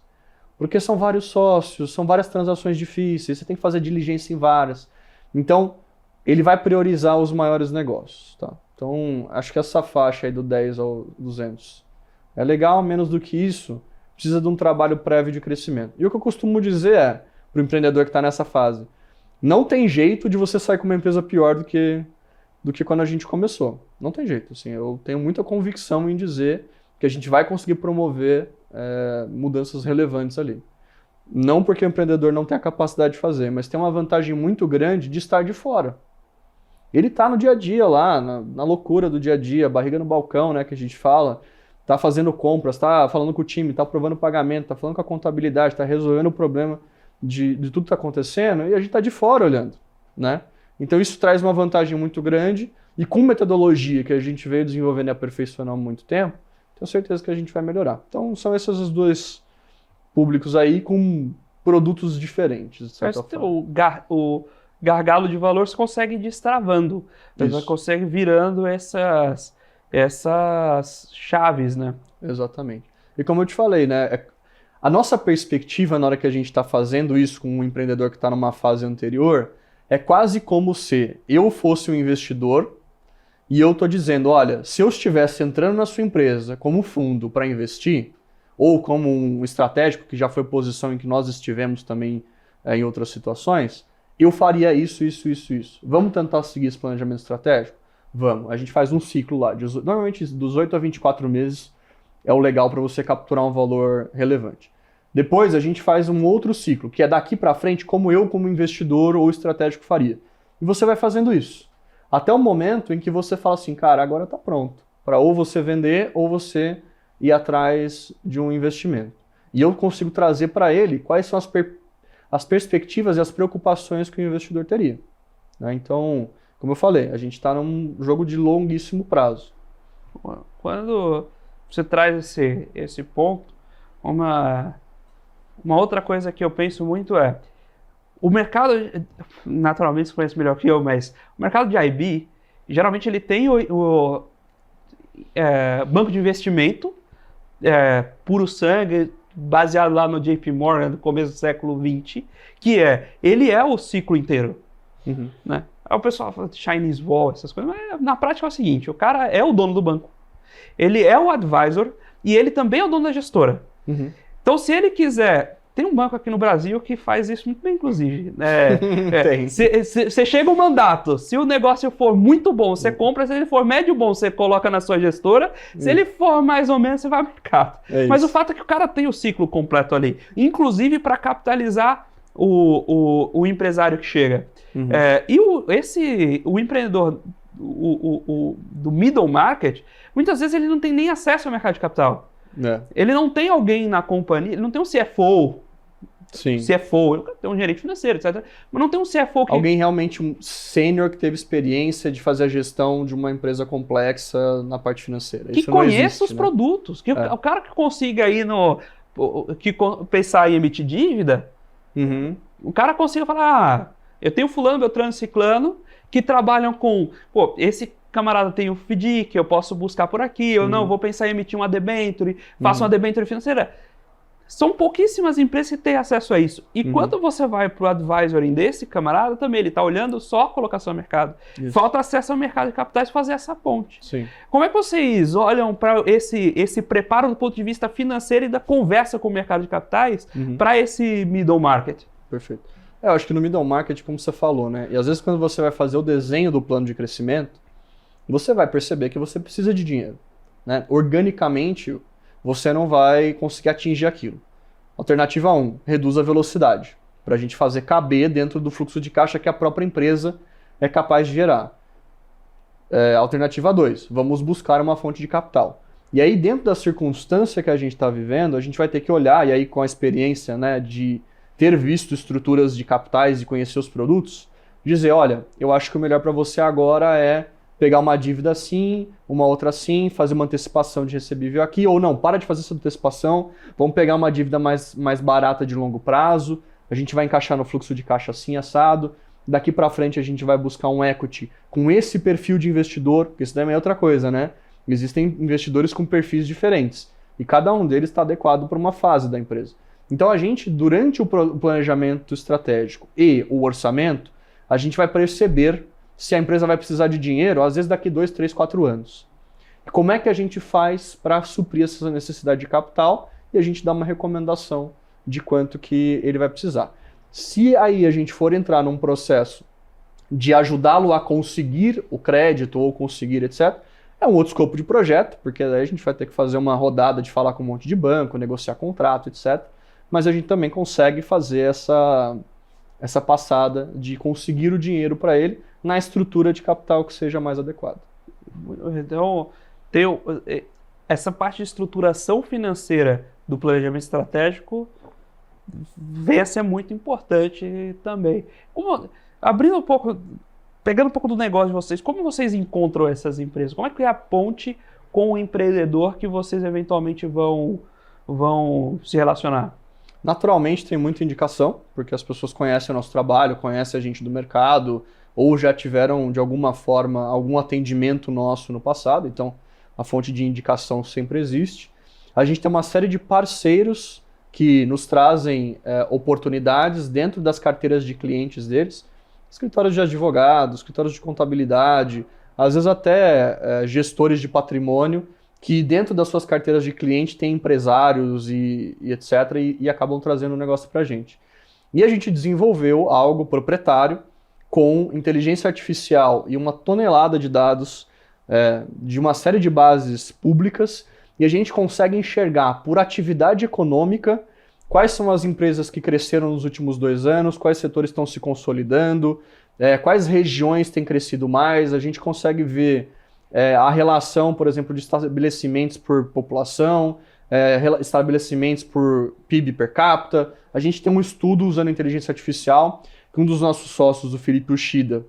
Porque são vários sócios, são várias transações difíceis, você tem que fazer diligência em várias. Então ele vai priorizar os maiores negócios. Tá? Então acho que essa faixa aí do 10 ao 200 É legal, menos do que isso, precisa de um trabalho prévio de crescimento. E o que eu costumo dizer é, para o empreendedor que está nessa fase, não tem jeito de você sair com uma empresa pior do que quando a gente começou. Não tem jeito. Assim, eu tenho muita convicção em dizer que a gente vai conseguir promover mudanças relevantes ali. Não porque o empreendedor não tem a capacidade de fazer, mas tem uma vantagem muito grande de estar de fora. Ele está no dia a dia lá, na loucura do dia a dia, barriga no balcão, né, que a gente fala, está fazendo compras, está falando com o time, está aprovando pagamento, está falando com a contabilidade, está resolvendo o problema de tudo que está acontecendo, e a gente está de fora olhando, né? Então isso traz uma vantagem muito grande, e com metodologia que a gente veio desenvolvendo e aperfeiçoando há muito tempo, tenho certeza que a gente vai melhorar. Então são esses os dois públicos aí com produtos diferentes, de certa forma. O gargalo de valor se consegue destravando, você consegue virando essas chaves, né? Exatamente. E como eu te falei, né, a nossa perspectiva na hora que a gente está fazendo isso com um empreendedor que está numa fase anterior é quase como se eu fosse um investidor e eu estou dizendo, olha, se eu estivesse entrando na sua empresa como fundo para investir, ou como um estratégico, que já foi posição em que nós estivemos também em outras situações, eu faria isso. Vamos tentar seguir esse planejamento estratégico? Vamos. A gente faz um ciclo lá. Normalmente, dos 8 a 24 meses é o legal para você capturar um valor relevante. Depois, a gente faz um outro ciclo, que é daqui para frente, como eu, como investidor ou estratégico, faria. E você vai fazendo isso. Até o momento em que você fala assim, cara, agora está pronto. Para ou você vender, ou você ir atrás de um investimento. E eu consigo trazer para ele quais são as perspectivas e as preocupações que o investidor teria. Né? Então, como eu falei, a gente está num jogo de longuíssimo prazo. Quando você traz esse ponto, uma outra coisa que eu penso muito é, o mercado, naturalmente você conhece melhor que eu, mas o mercado de IB, geralmente ele tem o banco de investimento, puro sangue, baseado lá no JP Morgan, do começo do século XX, que ele é o ciclo inteiro. Uhum. Né? Aí o pessoal fala de Chinese Wall, essas coisas, mas na prática é o seguinte, o cara é o dono do banco, ele é o advisor e ele também é o dono da gestora. Uhum. Então se ele quiser... Tem um banco aqui no Brasil que faz isso muito bem, inclusive. Você chega um mandato, se o negócio for muito bom, você compra, se ele for médio bom, você coloca na sua gestora, se ele for mais ou menos, você vai ao mercado. Mas o fato é que o cara tem o ciclo completo ali, inclusive para capitalizar o empresário que chega. Uhum. O empreendedor do middle market, muitas vezes ele não tem nem acesso ao mercado de capital. Ele não tem alguém na companhia, ele não tem um CFO. Sim. CFO, tem um gerente financeiro, etc. Mas não tem um CFO que... Alguém realmente um sênior que teve experiência de fazer a gestão de uma empresa complexa na parte financeira. Que isso não conheça existe, os né? produtos. O cara que consiga ir pensar em emitir dívida, Uhum. o cara consiga falar, eu tenho fulano, Beltrano, Ciclano, que trabalham com, esse camarada tem o FDIC, eu posso buscar por aqui, eu não, vou pensar em emitir uma debenture, faço uma debenture financeira. São pouquíssimas empresas que têm acesso a isso. E quando você vai para o advisoring desse camarada, também ele está olhando só a colocação no mercado. Isso. Falta acesso ao mercado de capitais para fazer essa ponte. Sim. Como é que vocês olham para esse preparo do ponto de vista financeiro e da conversa com o mercado de capitais para esse middle market? Perfeito. Eu acho que no middle market, como você falou, né? E às vezes quando você vai fazer o desenho do plano de crescimento, você vai perceber que você precisa de dinheiro. Né? Organicamente, você não vai conseguir atingir aquilo. Alternativa 1, reduz a velocidade, para a gente fazer caber dentro do fluxo de caixa que a própria empresa é capaz de gerar. Alternativa 2, vamos buscar uma fonte de capital. E aí, dentro da circunstância que a gente está vivendo, a gente vai ter que olhar, e aí com a experiência, né, de ter visto estruturas de capitais e conhecer os produtos, dizer, olha, eu acho que o melhor para você agora é pegar uma dívida assim, uma outra assim, fazer uma antecipação de recebível aqui, ou não, para de fazer essa antecipação, vamos pegar uma dívida mais barata de longo prazo, a gente vai encaixar no fluxo de caixa assim, assado, daqui para frente a gente vai buscar um equity com esse perfil de investidor, porque isso também é outra coisa, né? Existem investidores com perfis diferentes, e cada um deles está adequado para uma fase da empresa. Então a gente, durante o planejamento estratégico e o orçamento, a gente vai perceber se a empresa vai precisar de dinheiro, às vezes daqui 2, 3, 4 anos. Como é que a gente faz para suprir essa necessidade de capital e a gente dá uma recomendação de quanto que ele vai precisar. Se aí a gente for entrar num processo de ajudá-lo a conseguir o crédito ou conseguir etc., é um outro escopo de projeto, porque aí a gente vai ter que fazer uma rodada de falar com um monte de banco, negociar contrato, etc. Mas a gente também consegue fazer essa passada de conseguir o dinheiro para ele na estrutura de capital que seja mais adequada. Então, essa parte de estruturação financeira do planejamento estratégico vem a ser muito importante também. Abrindo um pouco, pegando um pouco do negócio de vocês, como vocês encontram essas empresas? Como é que é a ponte com o empreendedor que vocês eventualmente vão se relacionar? Naturalmente tem muita indicação, porque as pessoas conhecem o nosso trabalho, conhecem a gente do mercado, ou já tiveram de alguma forma algum atendimento nosso no passado, então a fonte de indicação sempre existe. A gente tem uma série de parceiros que nos trazem oportunidades dentro das carteiras de clientes deles, escritórios de advogados, escritórios de contabilidade, às vezes até gestores de patrimônio, que dentro das suas carteiras de cliente tem empresários e etc. E acabam trazendo um negócio para a gente. E a gente desenvolveu algo proprietário com inteligência artificial e uma tonelada de dados de uma série de bases públicas, e a gente consegue enxergar por atividade econômica quais são as empresas que cresceram nos últimos 2 anos, quais setores estão se consolidando, quais regiões têm crescido mais. A gente consegue ver a relação, por exemplo, de estabelecimentos por população, estabelecimentos por PIB per capita. A gente tem um estudo usando inteligência artificial que um dos nossos sócios, o Felipe Uchida,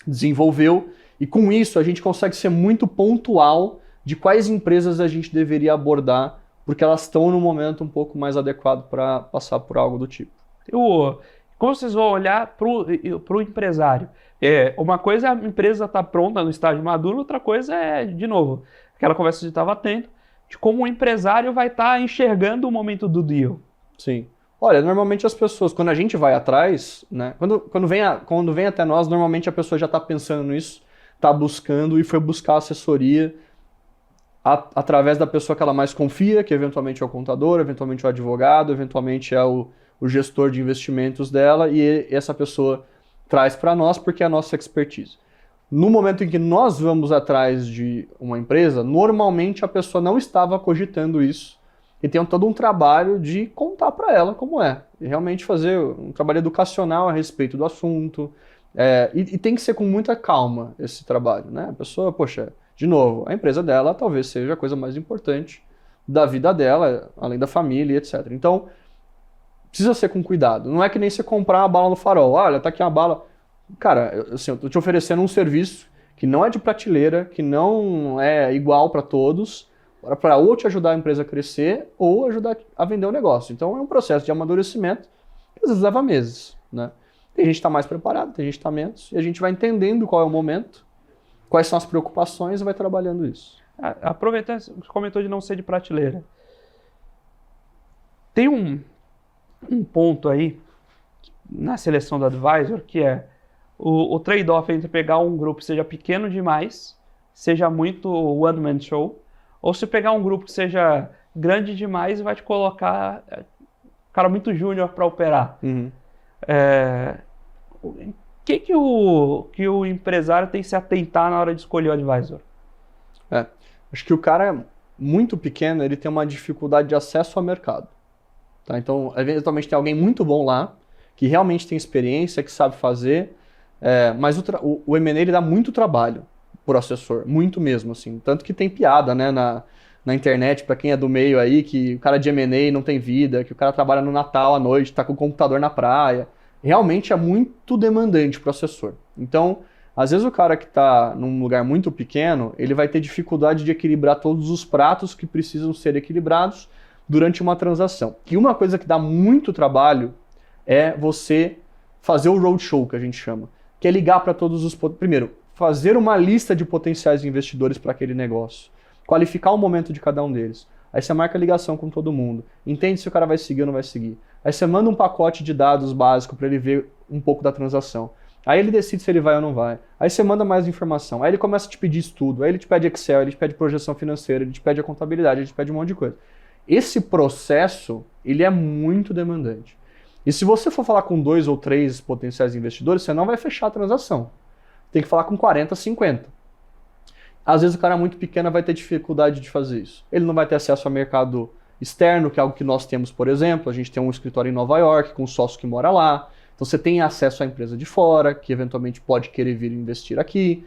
desenvolveu, e com isso a gente consegue ser muito pontual de quais empresas a gente deveria abordar, porque elas estão no momento um pouco mais adequado para passar por algo do tipo. Como vocês vão olhar para o empresário? Uma coisa é a empresa estar pronta no estágio maduro, outra coisa é, de novo, aquela conversa que a gente estava tendo, de como o empresário vai estar enxergando o momento do deal. Sim. Olha, normalmente as pessoas, quando a gente vai atrás, né, quando vem até nós, normalmente a pessoa já está pensando nisso, está buscando e foi buscar assessoria através da pessoa que ela mais confia, que eventualmente é o contador, eventualmente é o advogado, eventualmente é o gestor de investimentos dela, e essa pessoa traz para nós porque é a nossa expertise. No momento em que nós vamos atrás de uma empresa, normalmente a pessoa não estava cogitando isso, e tem todo um trabalho de contar para ela como é, e realmente fazer um trabalho educacional a respeito do assunto, e tem que ser com muita calma esse trabalho, né? A pessoa, poxa, de novo, a empresa dela talvez seja a coisa mais importante da vida dela, além da família, etc. Então, precisa ser com cuidado. Não é que nem você comprar uma bala no farol. Olha, tá aqui uma bala. Cara, assim, eu tô te oferecendo um serviço que não é de prateleira, que não é igual para todos, para ou te ajudar a empresa a crescer ou ajudar a vender o negócio. Então, é um processo de amadurecimento que às vezes leva meses, né? Tem gente que está mais preparada, tem gente que está menos, e a gente vai entendendo qual é o momento, quais são as preocupações e vai trabalhando isso. Aproveitando, você comentou de não ser de prateleira. Tem um ponto aí na seleção do advisor que é o trade-off entre pegar um grupo que seja pequeno demais, seja muito one-man show, ou se pegar um grupo que seja grande demais e vai te colocar cara muito júnior para operar. Uhum. Que o empresário tem que se atentar na hora de escolher o advisor? Acho que o cara muito pequeno, ele tem uma dificuldade de acesso ao mercado. Tá? Então, eventualmente tem alguém muito bom lá, que realmente tem experiência, que sabe fazer, mas o M&A ele dá muito trabalho por assessor, muito mesmo, assim. Tanto que tem piada, né, na internet, para quem é do meio aí, que o cara de M&A não tem vida, que o cara trabalha no Natal à noite, tá com o computador na praia. Realmente é muito demandante para o assessor. Então, às vezes o cara que está num lugar muito pequeno, ele vai ter dificuldade de equilibrar todos os pratos que precisam ser equilibrados durante uma transação. E uma coisa que dá muito trabalho é você fazer o roadshow, que a gente chama, que é ligar para todos os... Primeiro, fazer uma lista de potenciais investidores para aquele negócio, qualificar o momento de cada um deles. Aí você marca ligação com todo mundo, entende se o cara vai seguir ou não vai seguir. Aí você manda um pacote de dados básico para ele ver um pouco da transação. Aí ele decide se ele vai ou não vai. Aí você manda mais informação. Aí ele começa a te pedir estudo. Aí ele te pede Excel, ele te pede projeção financeira, ele te pede a contabilidade, ele te pede um monte de coisa. Esse processo, ele é muito demandante. E se você for falar com 2 ou 3 potenciais investidores, você não vai fechar a transação. Tem que falar com 40, 50. Às vezes o cara muito pequeno vai ter dificuldade de fazer isso. Ele não vai ter acesso ao mercado externo, que é algo que nós temos, por exemplo. A gente tem um escritório em Nova York, com um sócio que mora lá. Então você tem acesso à empresa de fora, que eventualmente pode querer vir investir aqui.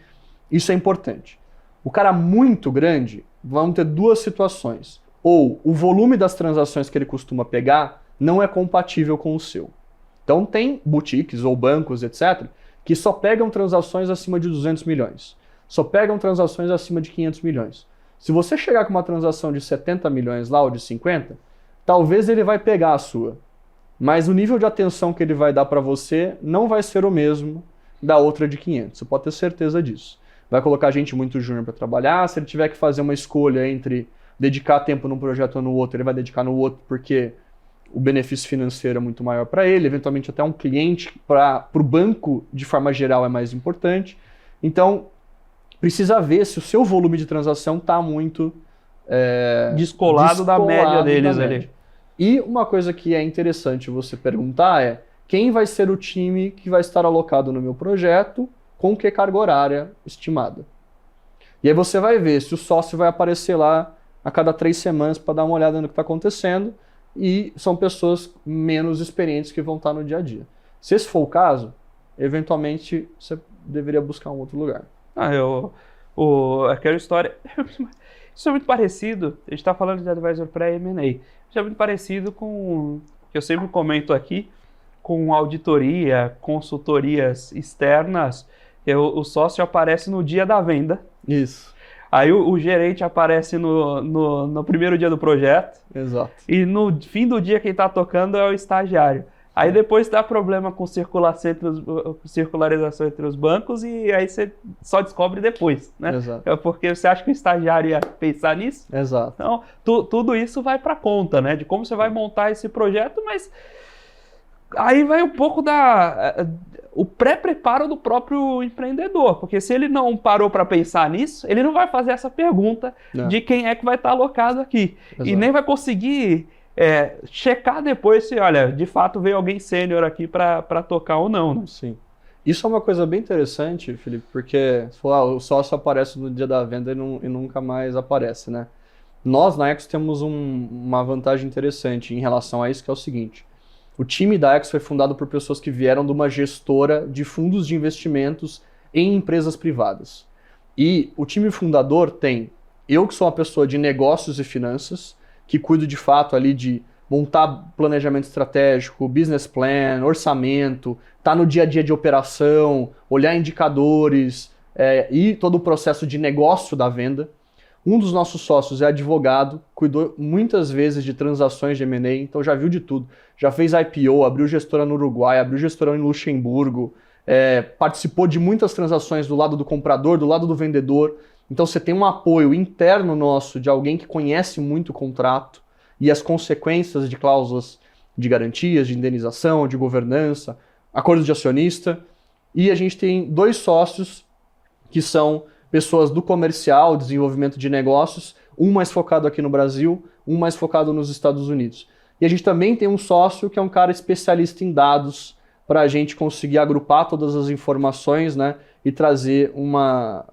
Isso é importante. O cara muito grande, vamos ter 2 situações. Ou o volume das transações que ele costuma pegar não é compatível com o seu. Então tem boutiques ou bancos, etc., que só pegam transações acima de 200 milhões. Só pegam transações acima de 500 milhões. Se você chegar com uma transação de 70 milhões lá ou de 50, talvez ele vai pegar a sua. Mas o nível de atenção que ele vai dar para você não vai ser o mesmo da outra de 500. Você pode ter certeza disso. Vai colocar gente muito júnior para trabalhar. Se ele tiver que fazer uma escolha entre dedicar tempo num projeto ou no outro, ele vai dedicar no outro porque o benefício financeiro é muito maior para ele. Eventualmente até um cliente para o banco, de forma geral, é mais importante. Então, precisa ver se o seu volume de transação está muito descolado da média deles ali. E uma coisa que é interessante você perguntar é quem vai ser o time que vai estar alocado no meu projeto, com que carga horária estimada. E aí você vai ver se o sócio vai aparecer lá a cada 3 semanas para dar uma olhada no que está acontecendo, e são pessoas menos experientes que vão estar no dia a dia. Se esse for o caso, eventualmente você deveria buscar um outro lugar. Aquela história... Isso é muito parecido, a gente está falando de advisor pré-M&A, isso é muito parecido com, que eu sempre comento aqui, com auditoria, consultorias externas, o sócio aparece no dia da venda. Isso. Aí o gerente aparece no primeiro dia do projeto. Exato. E no fim do dia quem está tocando é o estagiário. Aí depois dá problema com circularização entre os bancos e aí você só descobre depois, né? Exato. Porque você acha que o estagiário ia pensar nisso? Exato. Então, tudo isso vai para conta, né? De como você vai montar esse projeto, mas aí vai um pouco o pré-preparo do próprio empreendedor, porque se ele não parou para pensar nisso, ele não vai fazer essa pergunta de quem é que vai estar alocado aqui. Exato. E nem vai conseguir checar depois se, olha, de fato veio alguém sênior aqui para tocar ou não, né? Sim. Isso é uma coisa bem interessante, Felipe, porque o sócio aparece no dia da venda e nunca mais aparece, né? Nós, na Ecos, temos uma vantagem interessante em relação a isso, que é o seguinte. O time da Ecos foi fundado por pessoas que vieram de uma gestora de fundos de investimentos em empresas privadas. E o time fundador tem eu, que sou uma pessoa de negócios e finanças, que cuido de fato ali de montar planejamento estratégico, business plan, orçamento, tá no dia a dia de operação, olhar indicadores e todo o processo de negócio da venda. Um dos nossos sócios é advogado, cuidou muitas vezes de transações de M&A, então já viu de tudo. Já fez IPO, abriu gestora no Uruguai, abriu gestora em Luxemburgo, participou de muitas transações do lado do comprador, do lado do vendedor. Então você tem um apoio interno nosso de alguém que conhece muito o contrato e as consequências de cláusulas de garantias, de indenização, de governança, acordos de acionista. E a gente tem 2 sócios que são pessoas do comercial, desenvolvimento de negócios, um mais focado aqui no Brasil, um mais focado nos Estados Unidos. E a gente também tem um sócio que é um cara especialista em dados para a gente conseguir agrupar todas as informações, né, e trazer uma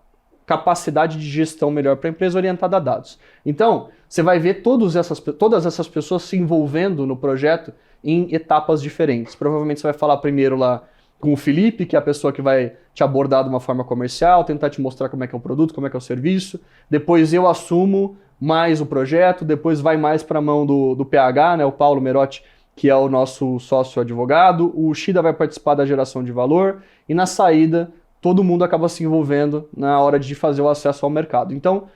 capacidade de gestão melhor para a empresa orientada a dados. Então, você vai ver todas essas pessoas se envolvendo no projeto em etapas diferentes. Provavelmente você vai falar primeiro lá com o Felipe, que é a pessoa que vai te abordar de uma forma comercial, tentar te mostrar como é que é o produto, como é que é o serviço. Depois eu assumo mais o projeto, depois vai mais para a mão do PH, né, o Paulo Merotti, que é o nosso sócio advogado. O Shida vai participar da geração de valor e na saída todo mundo acaba se envolvendo na hora de fazer o acesso ao mercado. Então,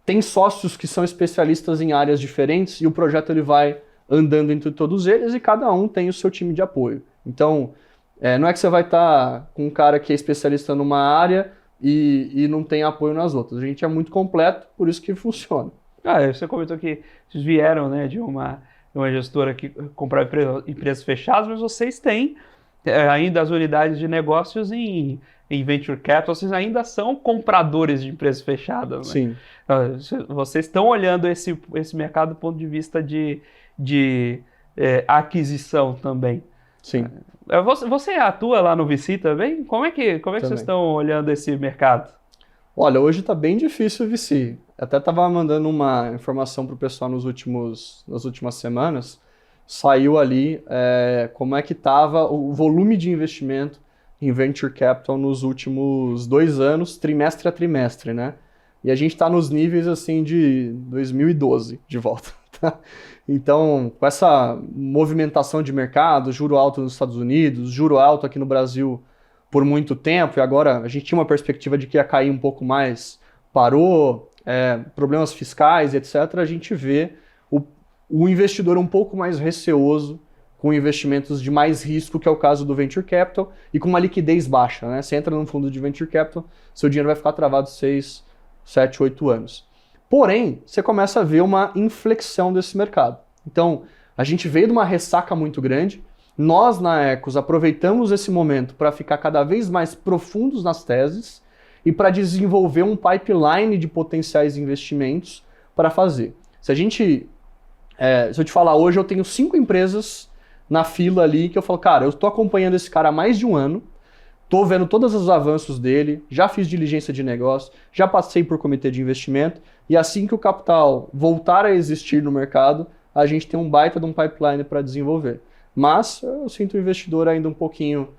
tem sócios que são especialistas em áreas diferentes e o projeto ele vai andando entre todos eles e cada um tem o seu time de apoio. Então, não é que você vai estar com um cara que é especialista numa área e não tem apoio nas outras. A gente é muito completo, por isso que funciona. Você comentou que vocês vieram, né, de uma gestora que comprava empresas fechadas, mas vocês têm ainda as unidades de negócios em Venture Capital, vocês ainda são compradores de empresas fechadas, né? Sim. Vocês estão olhando esse mercado do ponto de vista de aquisição também. Sim. Você atua lá no VC também? Como é que vocês estão olhando esse mercado? Olha, hoje está bem difícil o VC. Até estava mandando uma informação para o pessoal nas últimas semanas. Saiu ali como é que estava o volume de investimento em Venture Capital nos últimos 2 anos, trimestre a trimestre, né? E a gente está nos níveis assim de 2012 de volta. Tá? Então, com essa movimentação de mercado, juro alto nos Estados Unidos, juro alto aqui no Brasil por muito tempo, e agora a gente tinha uma perspectiva de que ia cair um pouco mais, parou, problemas fiscais, etc., a gente vê o investidor um pouco mais receoso com investimentos de mais risco, que é o caso do Venture Capital, e com uma liquidez baixa, né? Você entra num fundo de Venture Capital, seu dinheiro vai ficar travado 6, 7, 8 anos. Porém, você começa a ver uma inflexão desse mercado. Então, a gente veio de uma ressaca muito grande, nós na Ecos aproveitamos esse momento para ficar cada vez mais profundos nas teses e para desenvolver um pipeline de potenciais investimentos para fazer. Se eu te falar hoje, eu tenho 5 empresas na fila ali que eu falo, cara, eu estou acompanhando esse cara há mais de um ano, estou vendo todos os avanços dele, já fiz diligência de negócio, já passei por comitê de investimento, e assim que o capital voltar a existir no mercado, a gente tem um baita de um pipeline para desenvolver. Mas eu sinto o investidor ainda um pouquinho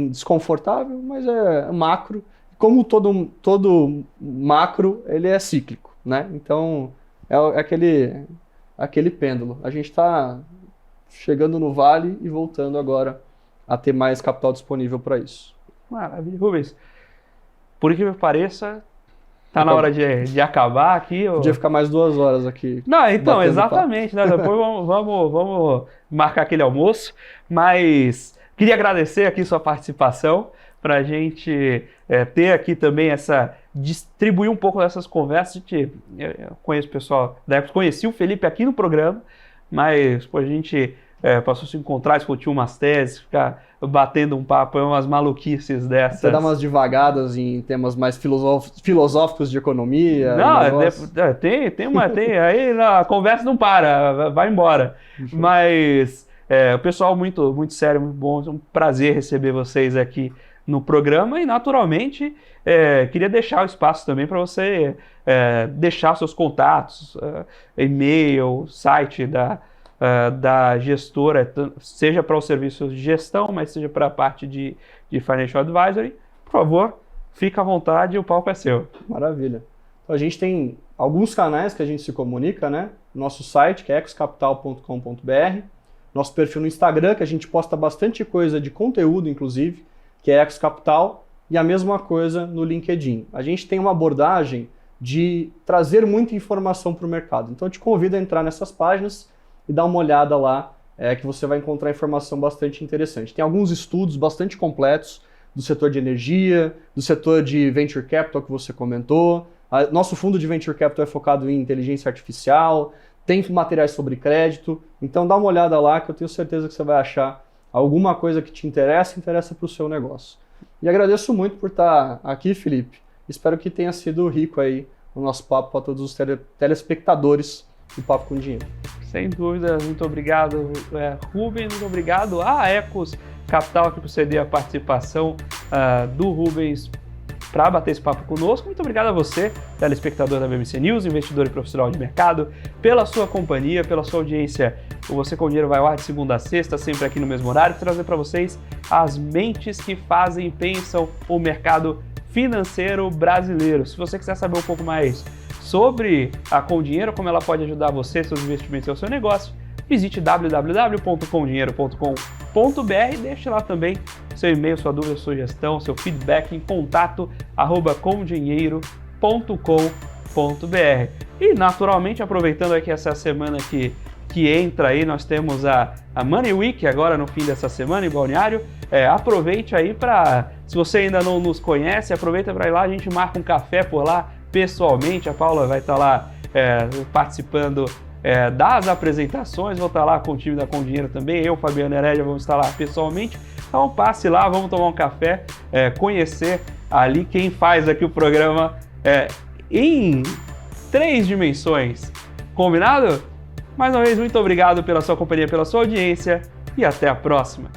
desconfortável, mas é macro. Como todo macro, ele é cíclico, né? Então, é aquele pêndulo. A gente está chegando no vale e voltando agora a ter mais capital disponível para isso. Maravilha. Rubens, por incrível que pareça, tá na hora de acabar aqui. Podia ficar mais 2 horas aqui. Não, então, exatamente. Né? Depois vamos marcar aquele almoço. Mas queria agradecer aqui sua participação para a gente ter aqui também distribuir um pouco dessas conversas. Eu conheço o pessoal da Ecos, conheci o Felipe aqui no programa, mas a gente passou a se encontrar, discutir umas teses, ficar batendo um papo, umas maluquices dessas. Você dá umas devagadas em temas mais filosóficos de economia? Não, aí a conversa não para, vai embora. Mas o pessoal muito, muito sério, muito bom, é um prazer receber vocês aqui no programa e, naturalmente, queria deixar o espaço também para você deixar seus contatos, e-mail, site da gestora, seja para os serviços de gestão, mas seja para a parte de Financial Advisory. Por favor, fica à vontade, o palco é seu. Maravilha. Então, a gente tem alguns canais que a gente se comunica, né? Nosso site, que é ecoscapital.com.br, nosso perfil no Instagram, que a gente posta bastante coisa de conteúdo, inclusive, que é Ecos Capital, e a mesma coisa no LinkedIn. A gente tem uma abordagem de trazer muita informação para o mercado. Então, eu te convido a entrar nessas páginas e dar uma olhada lá, que você vai encontrar informação bastante interessante. Tem alguns estudos bastante completos do setor de energia, do setor de Venture Capital que você comentou. Nosso fundo de Venture Capital é focado em inteligência artificial, tem materiais sobre crédito. Então dá uma olhada lá que eu tenho certeza que você vai achar alguma coisa que te interessa para o seu negócio. E agradeço muito por estar aqui, Felipe. Espero que tenha sido rico aí o nosso papo para todos os telespectadores do Papo com Dinheiro. Sem dúvida, muito obrigado, Rubens, muito obrigado à Ecos Capital que por ceder a participação do Rubens para bater esse papo conosco. Muito obrigado a você, telespectador da BBC News, investidor e profissional de mercado, pela sua companhia, pela sua audiência. O Você com Dinheiro vai ao ar de segunda a sexta, sempre aqui no mesmo horário, trazer para vocês as mentes que fazem e pensam o mercado financeiro brasileiro. Se você quiser saber um pouco mais sobre a Com Dinheiro, como ela pode ajudar você, seus investimentos e o seu negócio, visite www.comdinheiro.com.br e deixe lá também seu e-mail, sua dúvida, sugestão, seu feedback em contato@comdinheiro.com.br. E, naturalmente, aproveitando aqui essa semana que entra aí, nós temos a Money Week agora no fim dessa semana em Balneário. Aproveite aí se você ainda não nos conhece, aproveita para ir lá, a gente marca um café por lá pessoalmente. A Paula vai estar lá participando das apresentações, vou estar lá com o time da Com Dinheiro também, eu, Fabiano Heredia, vamos estar lá pessoalmente. Então passe lá, vamos tomar um café, conhecer ali quem faz aqui o programa em 3 dimensões. Combinado? Mais uma vez, muito obrigado pela sua companhia, pela sua audiência e até a próxima.